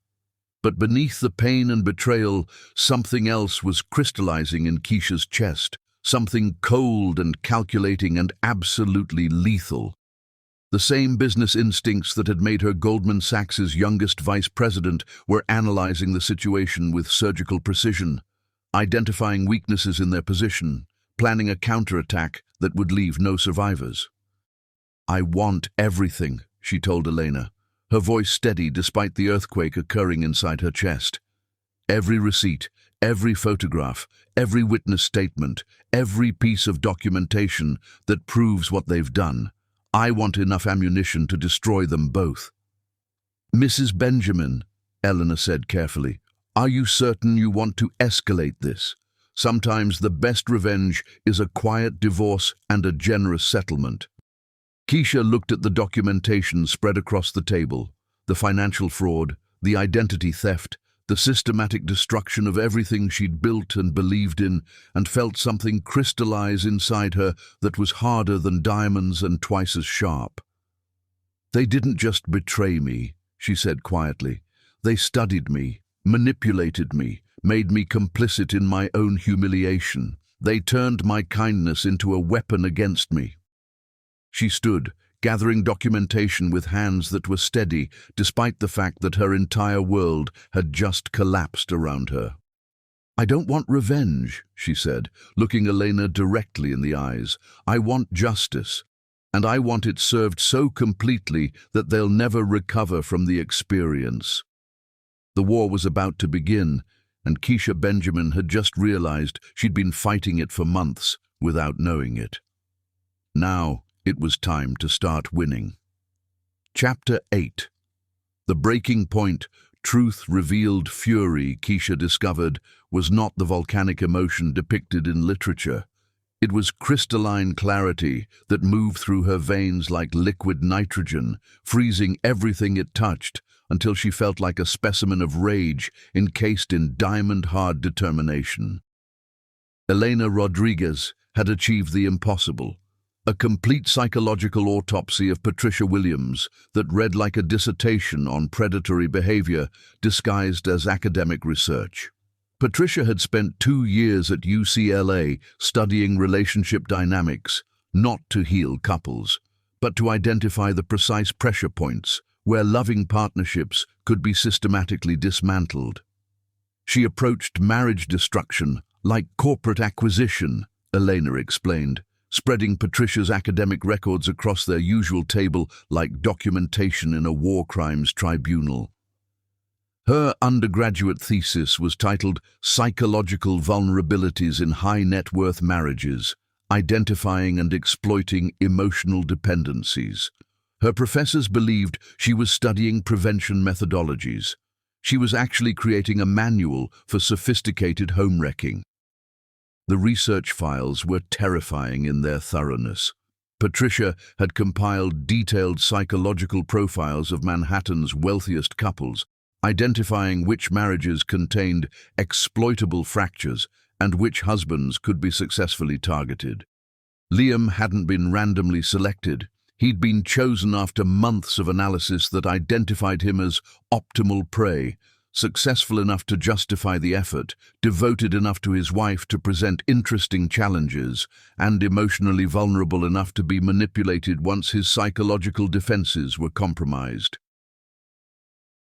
But beneath the pain and betrayal, something else was crystallizing in Keisha's chest, something cold and calculating and absolutely lethal. The same business instincts that had made her Goldman Sachs' youngest vice president were analyzing the situation with surgical precision, identifying weaknesses in their position, planning a counterattack that would leave no survivors. "I want everything," she told Elena, her voice steady despite the earthquake occurring inside her chest. "Every receipt, every photograph, every witness statement, every piece of documentation that proves what they've done. I want enough ammunition to destroy them both." "Mrs. Benjamin," Eleanor said carefully, "are you certain you want to escalate this? Sometimes the best revenge is a quiet divorce and a generous settlement." Keisha looked at the documentation spread across the table, the financial fraud, the identity theft, the systematic destruction of everything she'd built and believed in, and felt something crystallize inside her that was harder than diamonds and twice as sharp. "They didn't just betray me," she said quietly. "They studied me, manipulated me, made me complicit in my own humiliation. They turned my kindness into a weapon against me." She stood, gathering documentation with hands that were steady, despite the fact that her entire world had just collapsed around her. "I don't want revenge," she said, looking Elena directly in the eyes. "I want justice, and I want it served so completely that they'll never recover from the experience." The war was about to begin, and Keisha Benjamin had just realized she'd been fighting it for months without knowing it. Now it was time to start winning. Chapter 8. The breaking point, truth-revealed fury, Keisha discovered, was not the volcanic emotion depicted in literature. It was crystalline clarity that moved through her veins like liquid nitrogen, freezing everything it touched until she felt like a specimen of rage encased in diamond-hard determination. Elena Rodriguez had achieved the impossible. A complete psychological autopsy of Patricia Williams that read like a dissertation on predatory behavior disguised as academic research. Patricia had spent 2 years at UCLA studying relationship dynamics, not to heal couples, but to identify the precise pressure points where loving partnerships could be systematically dismantled. She approached marriage destruction like corporate acquisition, Elena explained, spreading Patricia's academic records across their usual table like documentation in a war crimes tribunal. Her undergraduate thesis was titled Psychological Vulnerabilities in High Net Worth Marriages, Identifying and Exploiting Emotional Dependencies. Her professors believed she was studying prevention methodologies. She was actually creating a manual for sophisticated home wrecking. The research files were terrifying in their thoroughness. Patricia had compiled detailed psychological profiles of Manhattan's wealthiest couples, identifying which marriages contained exploitable fractures and which husbands could be successfully targeted. Liam hadn't been randomly selected. He'd been chosen after months of analysis that identified him as optimal prey, successful enough to justify the effort, devoted enough to his wife to present interesting challenges, and emotionally vulnerable enough to be manipulated once his psychological defenses were compromised.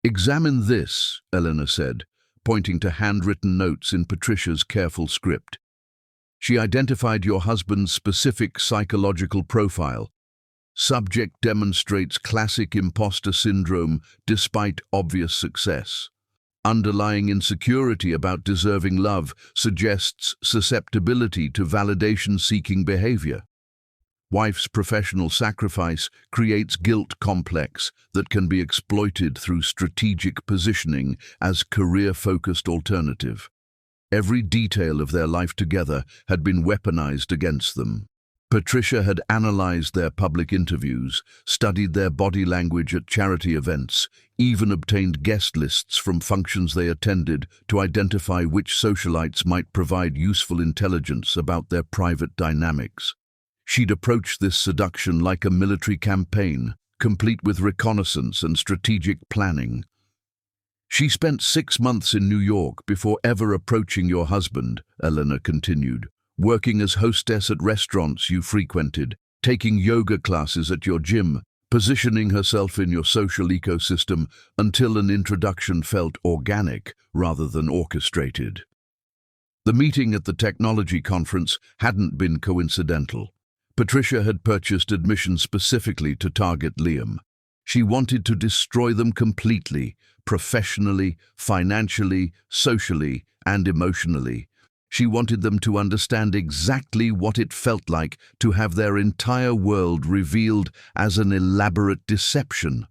"Examine this," Eleanor said, pointing to handwritten notes in Patricia's careful script. She identified your husband's specific psychological profile. Subject demonstrates classic imposter syndrome despite obvious success. Underlying insecurity about deserving love suggests susceptibility to validation-seeking behavior. Wife's professional sacrifice creates guilt complex that can be exploited through strategic positioning as career-focused alternative. Every detail of their life together had been weaponized against them. Patricia had analyzed their public interviews, studied their body language at charity events, even obtained guest lists from functions they attended to identify which socialites might provide useful intelligence about their private dynamics. She'd approached this seduction like a military campaign, complete with reconnaissance and strategic planning. "She spent 6 months in New York before ever approaching your husband," Eleanor continued, "working as hostess at restaurants you frequented, taking yoga classes at your gym, positioning herself in your social ecosystem until an introduction felt organic rather than orchestrated." The meeting at the technology conference hadn't been coincidental. Patricia had purchased admission specifically to target Liam. She wanted to destroy them completely, professionally, financially, socially, and emotionally. She wanted them to understand exactly what it felt like to have their entire world revealed as an elaborate deception.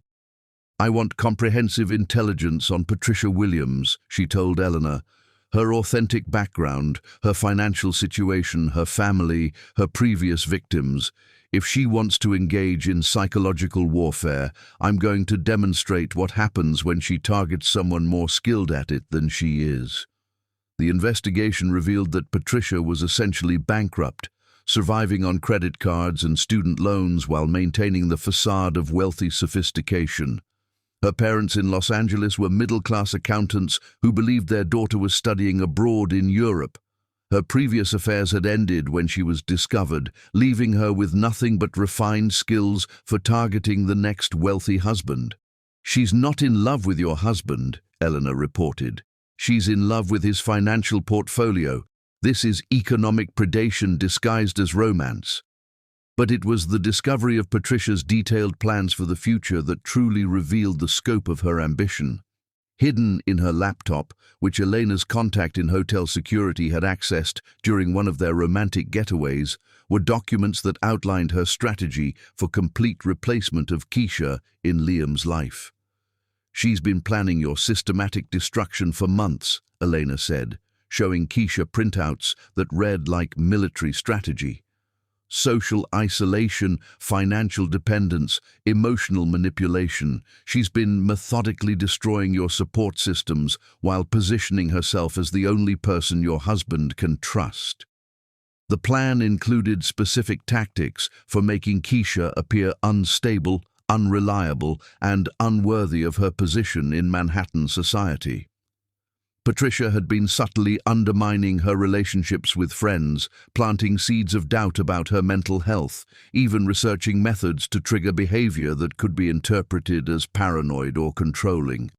"I want comprehensive intelligence on Patricia Williams," she told Eleanor. Her authentic background, her financial situation, her family, her previous victims. If she wants to engage in psychological warfare, I'm going to demonstrate what happens when she targets someone more skilled at it than she is. The investigation revealed that Patricia was essentially bankrupt, surviving on credit cards and student loans while maintaining the facade of wealthy sophistication. Her parents in Los Angeles were middle-class accountants who believed their daughter was studying abroad in Europe. Her previous affairs had ended when she was discovered, leaving her with nothing but refined skills for targeting the next wealthy husband. "She's not in love with your husband," Eleanor reported. "She's in love with his financial portfolio. This is economic predation disguised as romance." But it was the discovery of Patricia's detailed plans for the future that truly revealed the scope of her ambition. Hidden in her laptop, which Elena's contact in hotel security had accessed during one of their romantic getaways, were documents that outlined her strategy for complete replacement of Keisha in Liam's life. "She's been planning your systematic destruction for months," Elena said, showing Keisha printouts that read like military strategy. "Social isolation, financial dependence, emotional manipulation. She's been methodically destroying your support systems while positioning herself as the only person your husband can trust." The plan included specific tactics for making Keisha appear unstable, unreliable, and unworthy of her position in Manhattan society. Patricia had been subtly undermining her relationships with friends, planting seeds of doubt about her mental health, even researching methods to trigger behavior that could be interpreted as paranoid or controlling.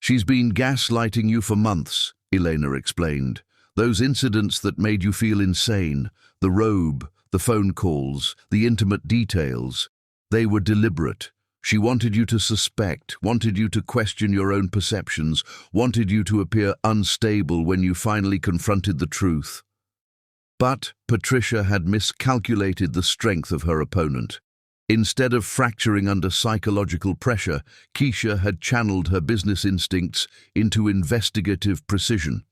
"She's been gaslighting you for months," Elena explained. "Those incidents that made you feel insane, the robe, the phone calls, the intimate details, they were deliberate. She wanted you to suspect, wanted you to question your own perceptions, wanted you to appear unstable when you finally confronted the truth." But Patricia had miscalculated the strength of her opponent. Instead of fracturing under psychological pressure, Keisha had channeled her business instincts into investigative precision.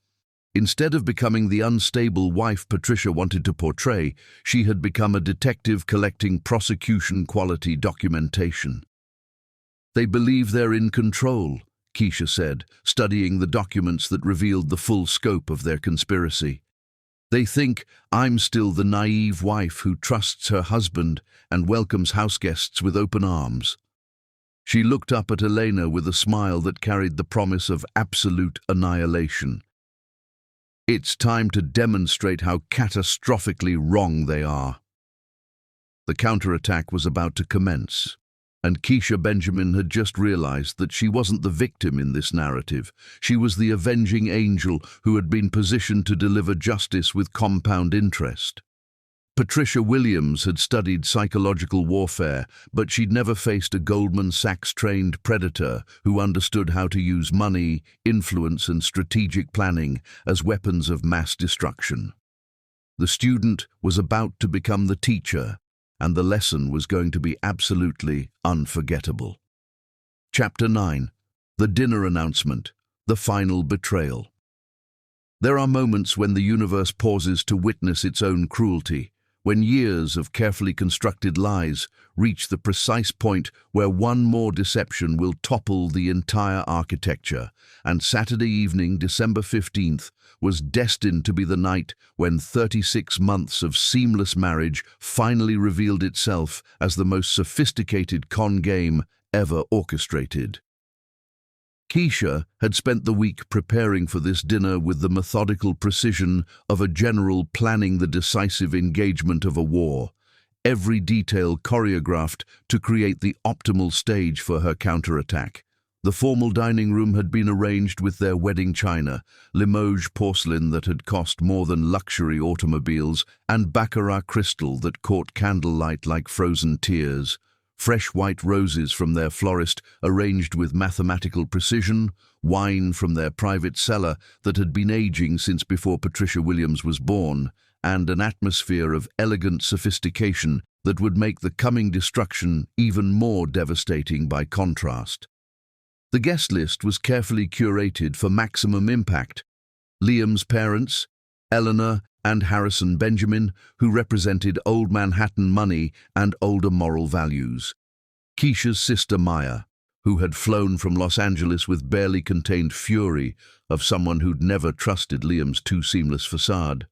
Instead of becoming the unstable wife Patricia wanted to portray, she had become a detective collecting prosecution-quality documentation. "They believe they're in control," Keisha said, studying the documents that revealed the full scope of their conspiracy. "They think I'm still the naive wife who trusts her husband and welcomes houseguests with open arms." She looked up at Elena with a smile that carried the promise of absolute annihilation. "It's time to demonstrate how catastrophically wrong they are." The counterattack was about to commence. And Keisha Benjamin had just realized that she wasn't the victim in this narrative. She was the avenging angel who had been positioned to deliver justice with compound interest. Patricia Williams had studied psychological warfare, but she'd never faced a Goldman Sachs-trained predator who understood how to use money, influence, and strategic planning as weapons of mass destruction. The student was about to become the teacher, and the lesson was going to be absolutely unforgettable. Chapter 9. The Dinner Announcement. The Final Betrayal. There are moments when the universe pauses to witness its own cruelty, when years of carefully constructed lies reach the precise point where one more deception will topple the entire architecture, and Saturday evening, December 15th, was destined to be the night when 36 months of seamless marriage finally revealed itself as the most sophisticated con game ever orchestrated. Keisha had spent the week preparing for this dinner with the methodical precision of a general planning the decisive engagement of a war, every detail choreographed to create the optimal stage for her counterattack. The formal dining room had been arranged with their wedding china, Limoges porcelain that had cost more than luxury automobiles, and baccarat crystal that caught candlelight like frozen tears. Fresh white roses from their florist arranged with mathematical precision, wine from their private cellar that had been aging since before Patricia Williams was born, and an atmosphere of elegant sophistication that would make the coming destruction even more devastating by contrast. The guest list was carefully curated for maximum impact. Liam's parents, Eleanor and Harrison Benjamin, who represented old Manhattan money and older moral values. Keisha's sister Maya, who had flown from Los Angeles with barely contained fury of someone who'd never trusted Liam's too seamless facade.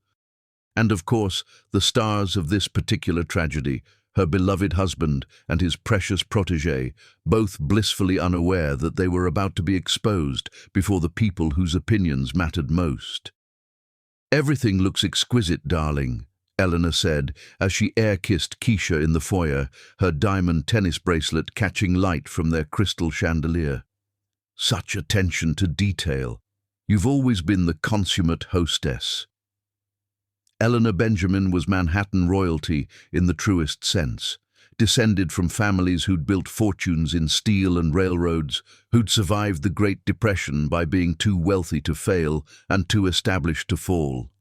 And of course, the stars of this particular tragedy, her beloved husband and his precious protégé, both blissfully unaware that they were about to be exposed before the people whose opinions mattered most. "Everything looks exquisite, darling," Eleanor said as she air-kissed Keisha in the foyer, her diamond tennis bracelet catching light from their crystal chandelier. "Such attention to detail. You've always been the consummate hostess." Eleanor Benjamin was Manhattan royalty in the truest sense, descended from families who'd built fortunes in steel and railroads, who'd survived the Great Depression by being too wealthy to fail and too established to fall.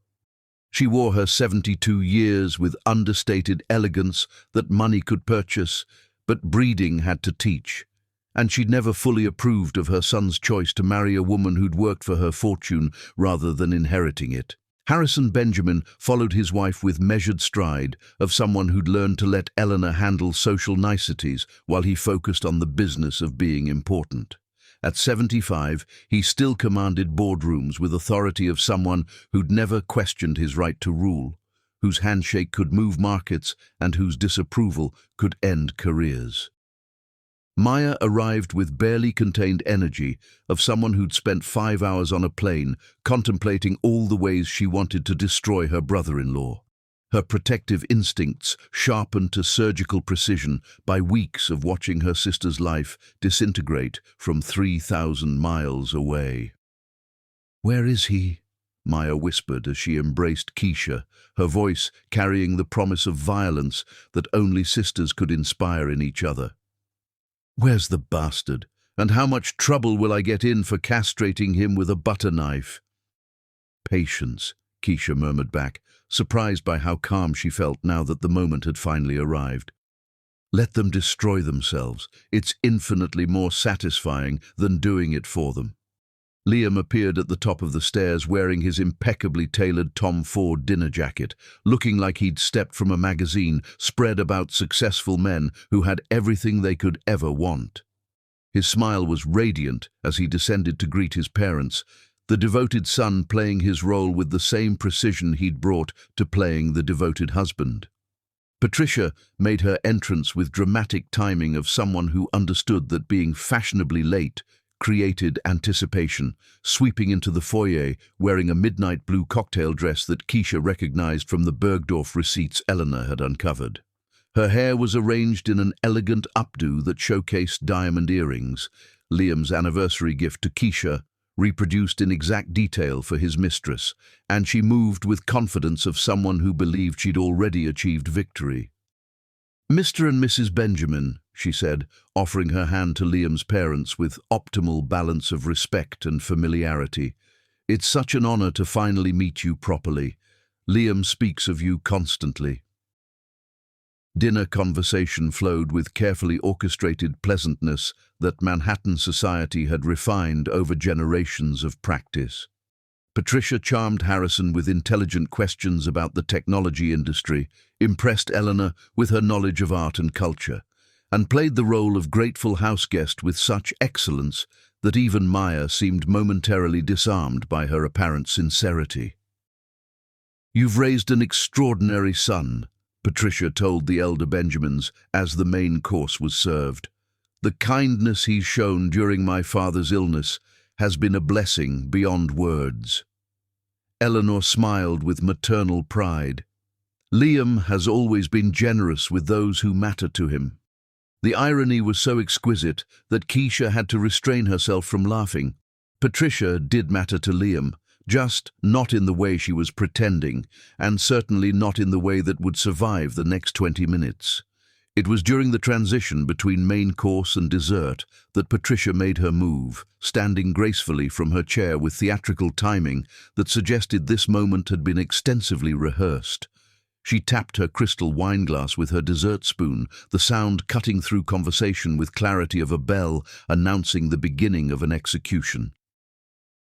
She wore her 72 years with understated elegance that money could purchase, but breeding had to teach. And she'd never fully approved of her son's choice to marry a woman who'd worked for her fortune rather than inheriting it. Harrison Benjamin followed his wife with measured stride of someone who'd learned to let Eleanor handle social niceties while he focused on the business of being important. At 75, he still commanded boardrooms with authority of someone who'd never questioned his right to rule, whose handshake could move markets and whose disapproval could end careers. Maya arrived with barely contained energy of someone who'd spent 5 hours on a plane contemplating all the ways she wanted to destroy her brother-in-law. Her protective instincts sharpened to surgical precision by weeks of watching her sister's life disintegrate from 3,000 miles away. "Where is he?" Maya whispered as she embraced Keisha, her voice carrying the promise of violence that only sisters could inspire in each other. "Where's the bastard? And how much trouble will I get in for castrating him with a butter knife?" "Patience," Keisha murmured back, surprised by how calm she felt now that the moment had finally arrived. "Let them destroy themselves. It's infinitely more satisfying than doing it for them." Liam appeared at the top of the stairs wearing his impeccably tailored Tom Ford dinner jacket, looking like he'd stepped from a magazine spread about successful men who had everything they could ever want. His smile was radiant as he descended to greet his parents, the devoted son playing his role with the same precision he'd brought to playing the devoted husband. Patricia made her entrance with dramatic timing of someone who understood that being fashionably late created anticipation, sweeping into the foyer wearing a midnight blue cocktail dress that Keisha recognized from the Bergdorf receipts Eleanor had uncovered. Her hair was arranged in an elegant updo that showcased diamond earrings, Liam's anniversary gift to Keisha, reproduced in exact detail for his mistress, and she moved with confidence of someone who believed she'd already achieved victory. "Mr. and Mrs. Benjamin," she said, offering her hand to Liam's parents with optimal balance of respect and familiarity. "It's such an honor to finally meet you properly. Liam speaks of you constantly." Dinner conversation flowed with carefully orchestrated pleasantness that Manhattan society had refined over generations of practice. Patricia charmed Harrison with intelligent questions about the technology industry, impressed Eleanor with her knowledge of art and culture, and played the role of grateful houseguest with such excellence that even Maya seemed momentarily disarmed by her apparent sincerity. "You've raised an extraordinary son," Patricia told the elder Benjamins as the main course was served. "The kindness he's shown during my father's illness has been a blessing beyond words." Eleanor smiled with maternal pride. "Liam has always been generous with those who matter to him." The irony was so exquisite that Keisha had to restrain herself from laughing. Patricia did matter to Liam, just not in the way she was pretending, and certainly not in the way that would survive the next 20 minutes. It was during the transition between main course and dessert that Patricia made her move, standing gracefully from her chair with theatrical timing that suggested this moment had been extensively rehearsed. She tapped her crystal wineglass with her dessert spoon, the sound cutting through conversation with clarity of a bell announcing the beginning of an execution.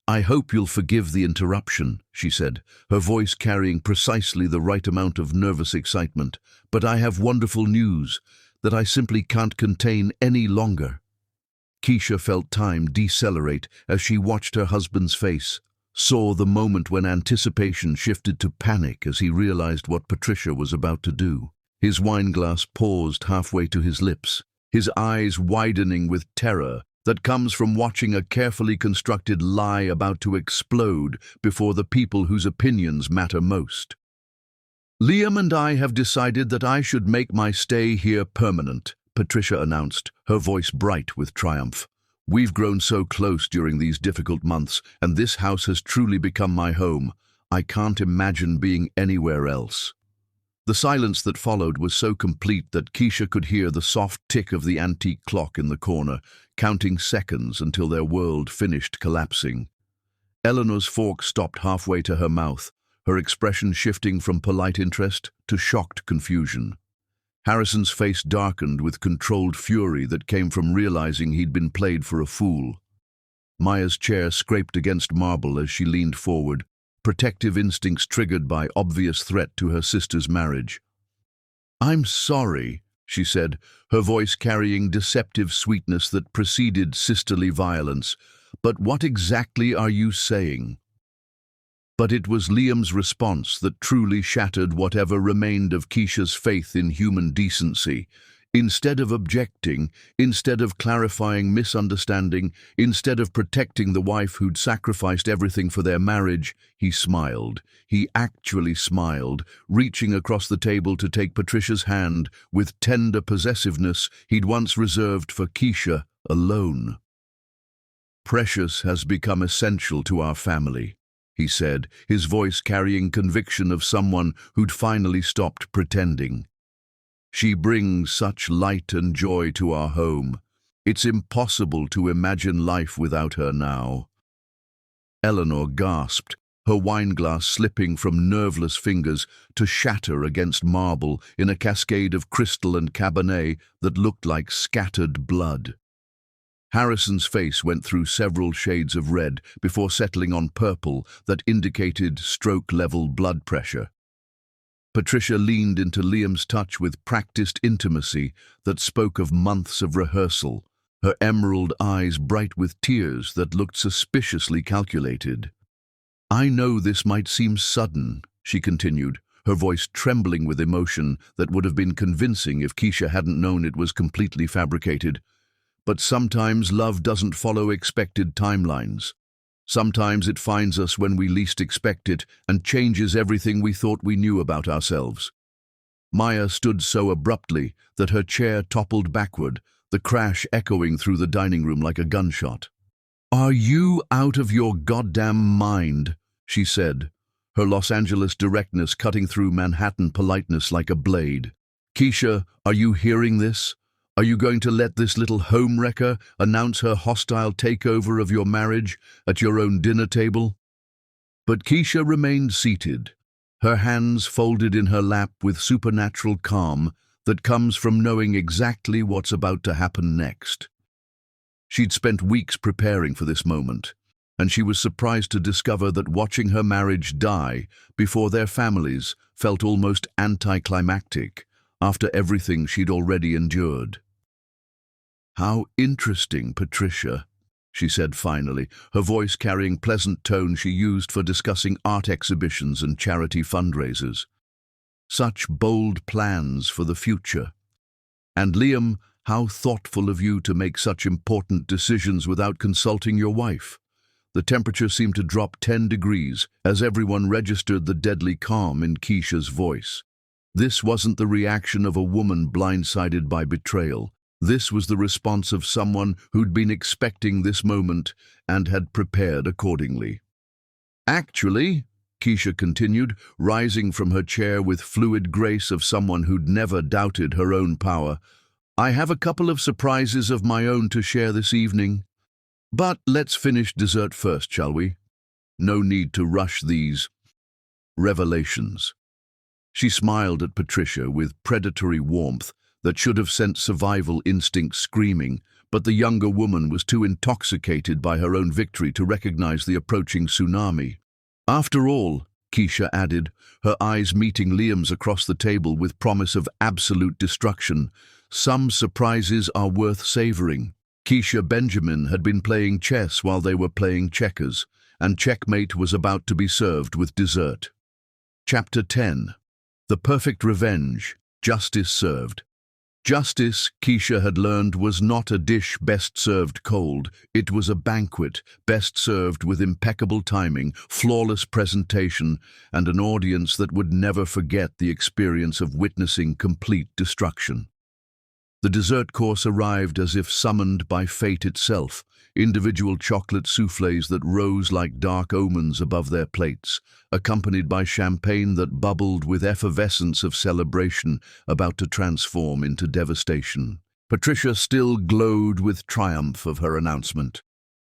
"I hope you'll forgive the interruption," she said, her voice carrying precisely the right amount of nervous excitement, "but I have wonderful news that I simply can't contain any longer." Keisha felt time decelerate as she watched her husband's face, saw the moment when anticipation shifted to panic as he realized what Patricia was about to do. His wineglass paused halfway to his lips, his eyes widening with terror that comes from watching a carefully constructed lie about to explode before the people whose opinions matter most. Liam and I have decided that I should make my stay here permanent, Patricia announced, her voice bright with triumph. We've grown so close during these difficult months, and this house has truly become my home. I can't imagine being anywhere else. The silence that followed was so complete that Keisha could hear the soft tick of the antique clock in the corner, counting seconds until their world finished collapsing. Eleanor's fork stopped halfway to her mouth, her expression shifting from polite interest to shocked confusion. Harrison's face darkened with controlled fury that came from realizing he'd been played for a fool. Maya's chair scraped against marble as she leaned forward, protective instincts triggered by obvious threat to her sister's marriage. "I'm sorry," she said, her voice carrying deceptive sweetness that preceded sisterly violence. "But what exactly are you saying?" But it was Liam's response that truly shattered whatever remained of Keisha's faith in human decency. Instead of objecting, instead of clarifying misunderstanding, instead of protecting the wife who'd sacrificed everything for their marriage, he smiled. He actually smiled, reaching across the table to take Patricia's hand with tender possessiveness he'd once reserved for Keisha alone. "Precious has become essential to our family," he said, his voice carrying conviction of someone who'd finally stopped pretending. "She brings such light and joy to our home. It's impossible to imagine life without her now." Eleanor gasped, her wineglass slipping from nerveless fingers to shatter against marble in a cascade of crystal and cabernet that looked like scattered blood. Harrison's face went through several shades of red before settling on purple that indicated stroke-level blood pressure. Patricia leaned into Liam's touch with practiced intimacy that spoke of months of rehearsal, her emerald eyes bright with tears that looked suspiciously calculated. "I know this might seem sudden," she continued, her voice trembling with emotion that would have been convincing if Keisha hadn't known it was completely fabricated. "But sometimes love doesn't follow expected timelines. Sometimes it finds us when we least expect it and changes everything we thought we knew about ourselves." Maya stood so abruptly that her chair toppled backward, the crash echoing through the dining room like a gunshot. "Are you out of your goddamn mind?" she said, her Los Angeles directness cutting through Manhattan politeness like a blade. "Keisha, are you hearing this? Are you going to let this little homewrecker announce her hostile takeover of your marriage at your own dinner table?" But Keisha remained seated, her hands folded in her lap with supernatural calm that comes from knowing exactly what's about to happen next. She'd spent weeks preparing for this moment, and she was surprised to discover that watching her marriage die before their families felt almost anticlimactic after everything she'd already endured. "How interesting, Patricia," she said finally, her voice carrying pleasant tone she used for discussing art exhibitions and charity fundraisers. "Such bold plans for the future. And Liam, how thoughtful of you to make such important decisions without consulting your wife." The temperature seemed to drop 10 degrees as everyone registered the deadly calm in Keisha's voice. This wasn't the reaction of a woman blindsided by betrayal. This was the response of someone who'd been expecting this moment and had prepared accordingly. "Actually," Keisha continued, rising from her chair with fluid grace of someone who'd never doubted her own power, "I have a couple of surprises of my own to share this evening. But let's finish dessert first, shall we? No need to rush these revelations." She smiled at Patricia with predatory warmth that should have sent survival instincts screaming, but the younger woman was too intoxicated by her own victory to recognize the approaching tsunami. "After all," Keisha added, her eyes meeting Liam's across the table with promise of absolute destruction, "some surprises are worth savoring." Keisha Benjamin had been playing chess while they were playing checkers, and checkmate was about to be served with dessert. Chapter 10. The Perfect Revenge, Justice Served. Justice, Keisha had learned, was not a dish best served cold. It was a banquet, best served with impeccable timing, flawless presentation, and an audience that would never forget the experience of witnessing complete destruction. The dessert course arrived as if summoned by fate itself, individual chocolate soufflés that rose like dark omens above their plates, accompanied by champagne that bubbled with effervescence of celebration about to transform into devastation. Patricia still glowed with triumph of her announcement,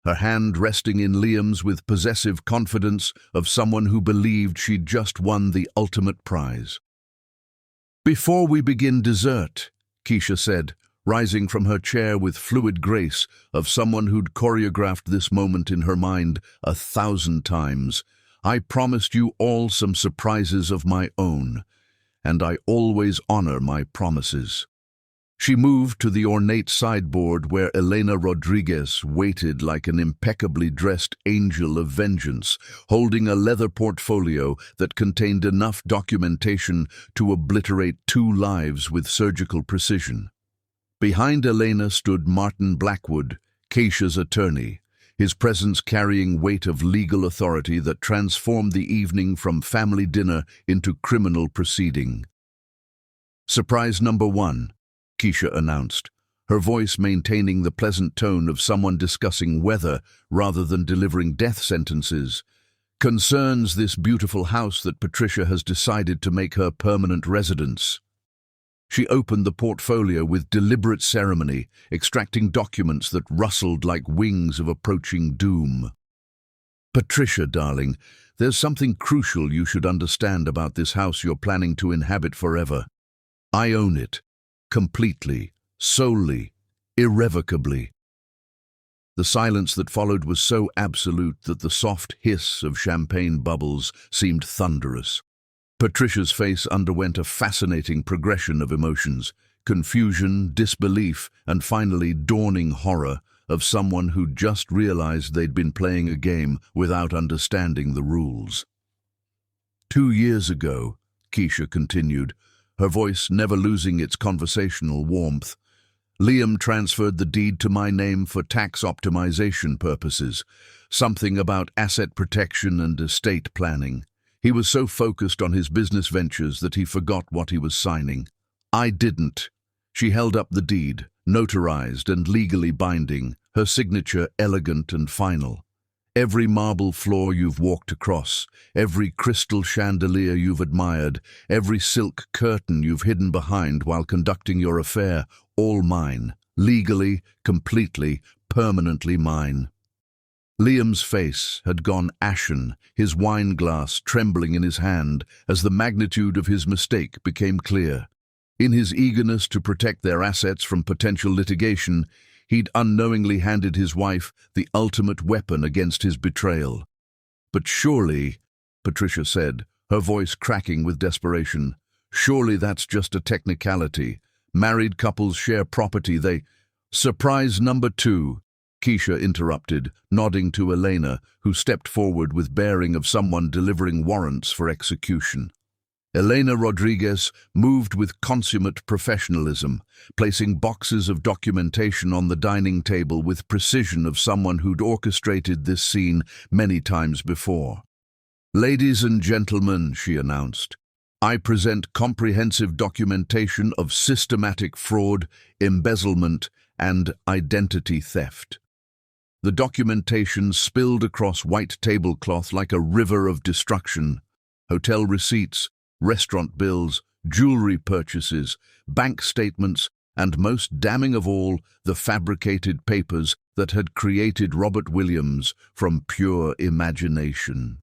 her hand resting in Liam's with possessive confidence of someone who believed she'd just won the ultimate prize. "Before we begin dessert," Keisha said, rising from her chair with fluid grace of someone who'd choreographed this moment in her mind 1,000 times, "I promised you all some surprises of my own, and I always honor my promises." She moved to the ornate sideboard where Elena Rodriguez waited like an impeccably dressed angel of vengeance, holding a leather portfolio that contained enough documentation to obliterate 2 lives with surgical precision. Behind Elena stood Martin Blackwood, Keisha's attorney, his presence carrying weight of legal authority that transformed the evening from family dinner into criminal proceeding. "Surprise number 1. Keisha announced, her voice maintaining the pleasant tone of someone discussing weather rather than delivering death sentences, "concerns this beautiful house that Patricia has decided to make her permanent residence." She opened the portfolio with deliberate ceremony, extracting documents that rustled like wings of approaching doom. "Patricia, darling, there's something crucial you should understand about this house you're planning to inhabit forever. I own it. Completely, solely, irrevocably." The silence that followed was so absolute that the soft hiss of champagne bubbles seemed thunderous. Patricia's face underwent a fascinating progression of emotions: confusion, disbelief, and finally dawning horror of someone who'd just realized they'd been playing a game without understanding the rules. "2 years ago," Keisha continued, her voice never losing its conversational warmth, "Liam transferred the deed to my name for tax optimization purposes, something about asset protection and estate planning. He was so focused on his business ventures that he forgot what he was signing. I didn't." She held up the deed, notarized and legally binding, her signature elegant and final. "Every marble floor you've walked across, every crystal chandelier you've admired, every silk curtain you've hidden behind while conducting your affair, all mine, legally, completely, permanently mine." Liam's face had gone ashen, his wine glass trembling in his hand as the magnitude of his mistake became clear. In his eagerness to protect their assets from potential litigation, he'd unknowingly handed his wife the ultimate weapon against his betrayal. "But surely," Patricia said, her voice cracking with desperation, "surely that's just a technicality. Married couples share property, they—" "Surprise number 2, Keisha interrupted, nodding to Elena, who stepped forward with bearing of someone delivering warrants for execution. Elena Rodriguez moved with consummate professionalism, placing boxes of documentation on the dining table with precision of someone who'd orchestrated this scene many times before. "Ladies and gentlemen," she announced, "I present comprehensive documentation of systematic fraud, embezzlement, and identity theft." The documentation spilled across white tablecloth like a river of destruction. Hotel receipts, restaurant bills, jewelry purchases, bank statements, and most damning of all, the fabricated papers that had created Robert Williams from pure imagination.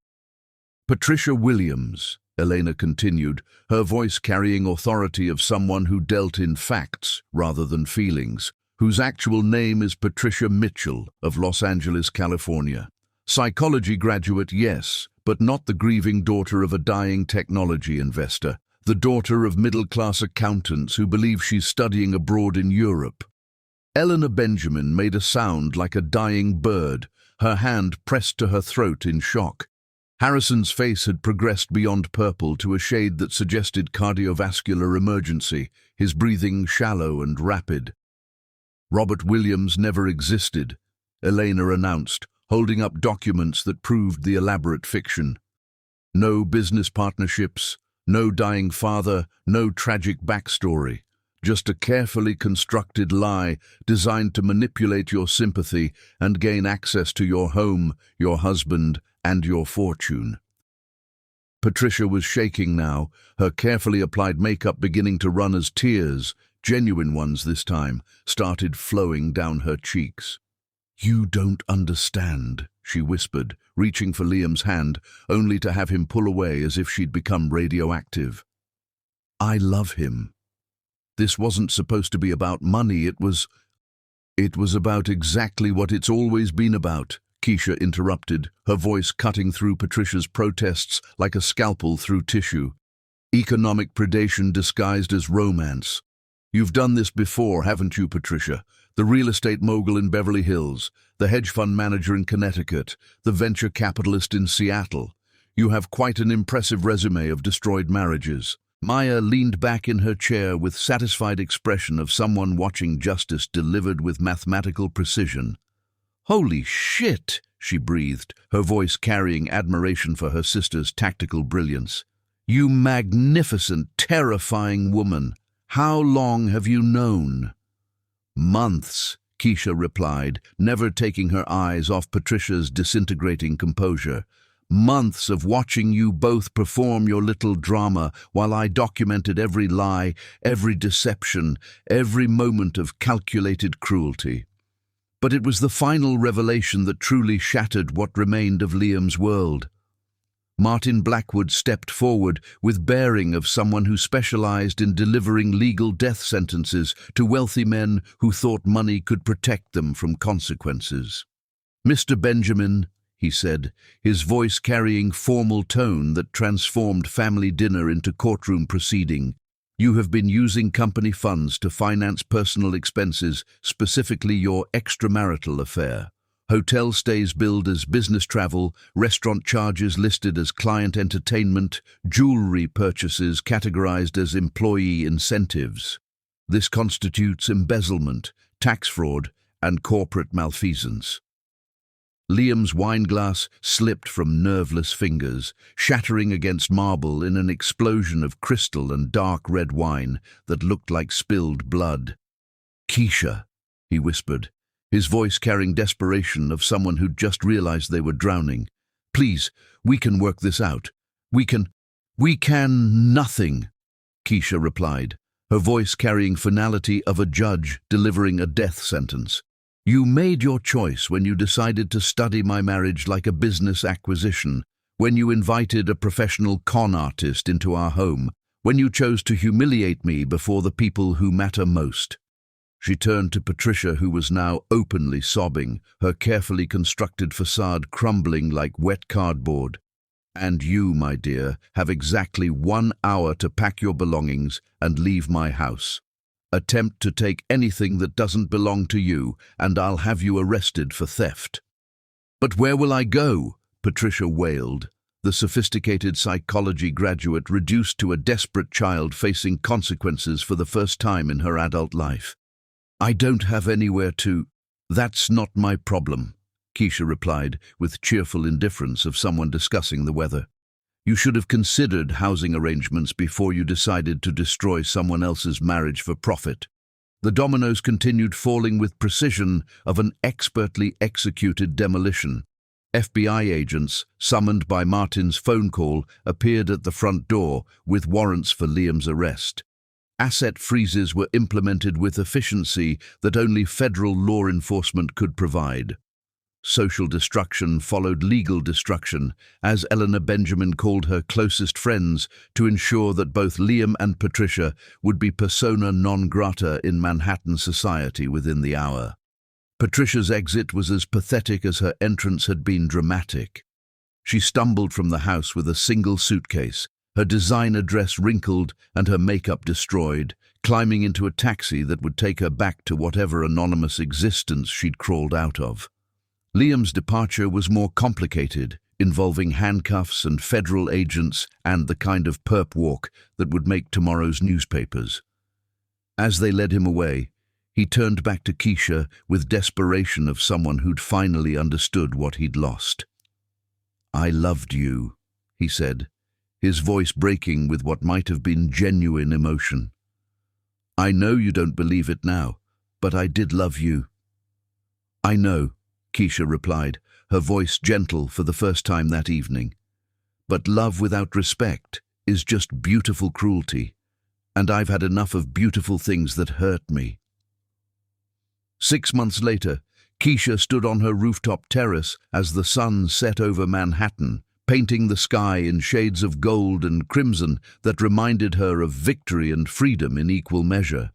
"Patricia Williams," Elena continued, her voice carrying authority of someone who dealt in facts rather than feelings, whose actual name is Patricia Mitchell of Los Angeles, California. Psychology graduate, yes, but not the grieving daughter of a dying technology investor, the daughter of middle-class accountants who believe she's studying abroad in Europe. Eleanor Benjamin made a sound like a dying bird, her hand pressed to her throat in shock. Harrison's face had progressed beyond purple to a shade that suggested cardiovascular emergency, his breathing shallow and rapid. Robert Williams never existed, Elena announced, holding up documents that proved the elaborate fiction. No business partnerships, no dying father, no tragic backstory. Just a carefully constructed lie designed to manipulate your sympathy and gain access to your home, your husband, and your fortune. Patricia was shaking now, her carefully applied makeup beginning to run as tears, genuine ones this time, started flowing down her cheeks. "You don't understand," she whispered, reaching for Liam's hand, only to have him pull away as if she'd become radioactive. "I love him. This wasn't supposed to be about money, it was about exactly what it's always been about," Keisha interrupted, her voice cutting through Patricia's protests like a scalpel through tissue. "Economic predation disguised as romance. You've done this before, haven't you, Patricia? The real estate mogul in Beverly Hills, the hedge fund manager in Connecticut, the venture capitalist in Seattle. You have quite an impressive resume of destroyed marriages." Maya leaned back in her chair with satisfied expression of someone watching justice delivered with mathematical precision. "Holy shit," she breathed, her voice carrying admiration for her sister's tactical brilliance. "You magnificent, terrifying woman. How long have you known?" "Months," Keisha replied, never taking her eyes off Patricia's disintegrating composure. "Months of watching you both perform your little drama while I documented every lie, every deception, every moment of calculated cruelty. But it was the final revelation that truly shattered what remained of Liam's world." Martin Blackwood stepped forward with bearing of someone who specialized in delivering legal death sentences to wealthy men who thought money could protect them from consequences. "Mr. Benjamin," he said, his voice carrying formal tone that transformed family dinner into courtroom proceeding, "you have been using company funds to finance personal expenses, specifically your extramarital affair. Hotel stays billed as business travel, restaurant charges listed as client entertainment, jewelry purchases categorized as employee incentives. This constitutes embezzlement, tax fraud, and corporate malfeasance." Liam's wineglass slipped from nerveless fingers, shattering against marble in an explosion of crystal and dark red wine that looked like spilled blood. "Keisha," he whispered, his voice carrying desperation of someone who'd just realized they were drowning. "Please, we can work this out. We can nothing," Keisha replied, her voice carrying finality of a judge delivering a death sentence. "You made your choice when you decided to study my marriage like a business acquisition, when you invited a professional con artist into our home, when you chose to humiliate me before the people who matter most." She turned to Patricia, who was now openly sobbing, her carefully constructed facade crumbling like wet cardboard. "And you, my dear, have exactly 1 hour to pack your belongings and leave my house. Attempt to take anything that doesn't belong to you, and I'll have you arrested for theft." "But where will I go?" Patricia wailed, the sophisticated psychology graduate reduced to a desperate child facing consequences for the first time in her adult life. "I don't have anywhere to—" "That's not my problem," Keisha replied with cheerful indifference of someone discussing the weather. "You should have considered housing arrangements before you decided to destroy someone else's marriage for profit." The dominoes continued falling with precision of an expertly executed demolition. FBI agents, summoned by Martin's phone call, appeared at the front door with warrants for Liam's arrest. Asset freezes were implemented with efficiency that only federal law enforcement could provide. Social destruction followed legal destruction, as Eleanor Benjamin called her closest friends to ensure that both Liam and Patricia would be persona non grata in Manhattan society within the hour. Patricia's exit was as pathetic as her entrance had been dramatic. She stumbled from the house with a single suitcase, her designer dress wrinkled and her makeup destroyed, climbing into a taxi that would take her back to whatever anonymous existence she'd crawled out of. Liam's departure was more complicated, involving handcuffs and federal agents and the kind of perp walk that would make tomorrow's newspapers. As they led him away, he turned back to Keisha with desperation of someone who'd finally understood what he'd lost. "I loved you," he said, his voice breaking with what might have been genuine emotion. "I know you don't believe it now, but I did love you." "I know," Keisha replied, her voice gentle for the first time that evening. "But love without respect is just beautiful cruelty, and I've had enough of beautiful things that hurt me." 6 months later, Keisha stood on her rooftop terrace as the sun set over Manhattan, painting the sky in shades of gold and crimson that reminded her of victory and freedom in equal measure.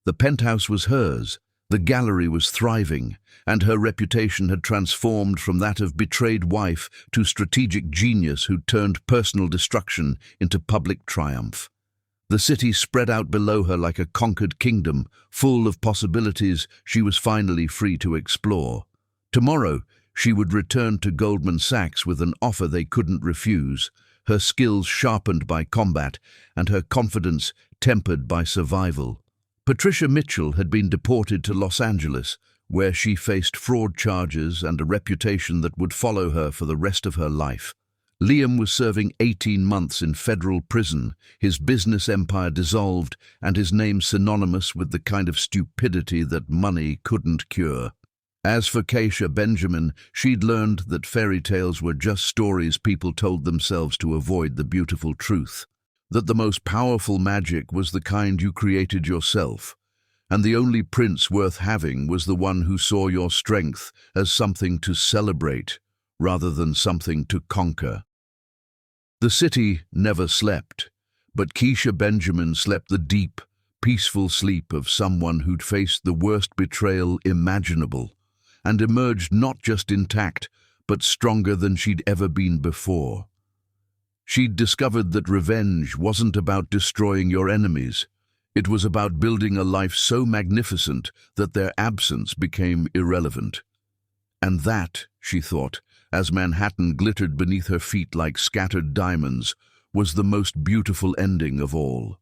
The penthouse was hers, the gallery was thriving, and her reputation had transformed from that of betrayed wife to strategic genius who turned personal destruction into public triumph. The city spread out below her like a conquered kingdom, full of possibilities she was finally free to explore. Tomorrow, she would return to Goldman Sachs with an offer they couldn't refuse, her skills sharpened by combat and her confidence tempered by survival. Patricia Mitchell had been deported to Los Angeles, where she faced fraud charges and a reputation that would follow her for the rest of her life. Liam was serving 18 months in federal prison, his business empire dissolved and his name synonymous with the kind of stupidity that money couldn't cure. As for Keisha Benjamin, she'd learned that fairy tales were just stories people told themselves to avoid the beautiful truth, that the most powerful magic was the kind you created yourself, and the only prince worth having was the one who saw your strength as something to celebrate rather than something to conquer. The city never slept, but Keisha Benjamin slept the deep, peaceful sleep of someone who'd faced the worst betrayal imaginable and emerged not just intact, but stronger than she'd ever been before. She'd discovered that revenge wasn't about destroying your enemies. It was about building a life so magnificent that their absence became irrelevant. And that, she thought, as Manhattan glittered beneath her feet like scattered diamonds, was the most beautiful ending of all.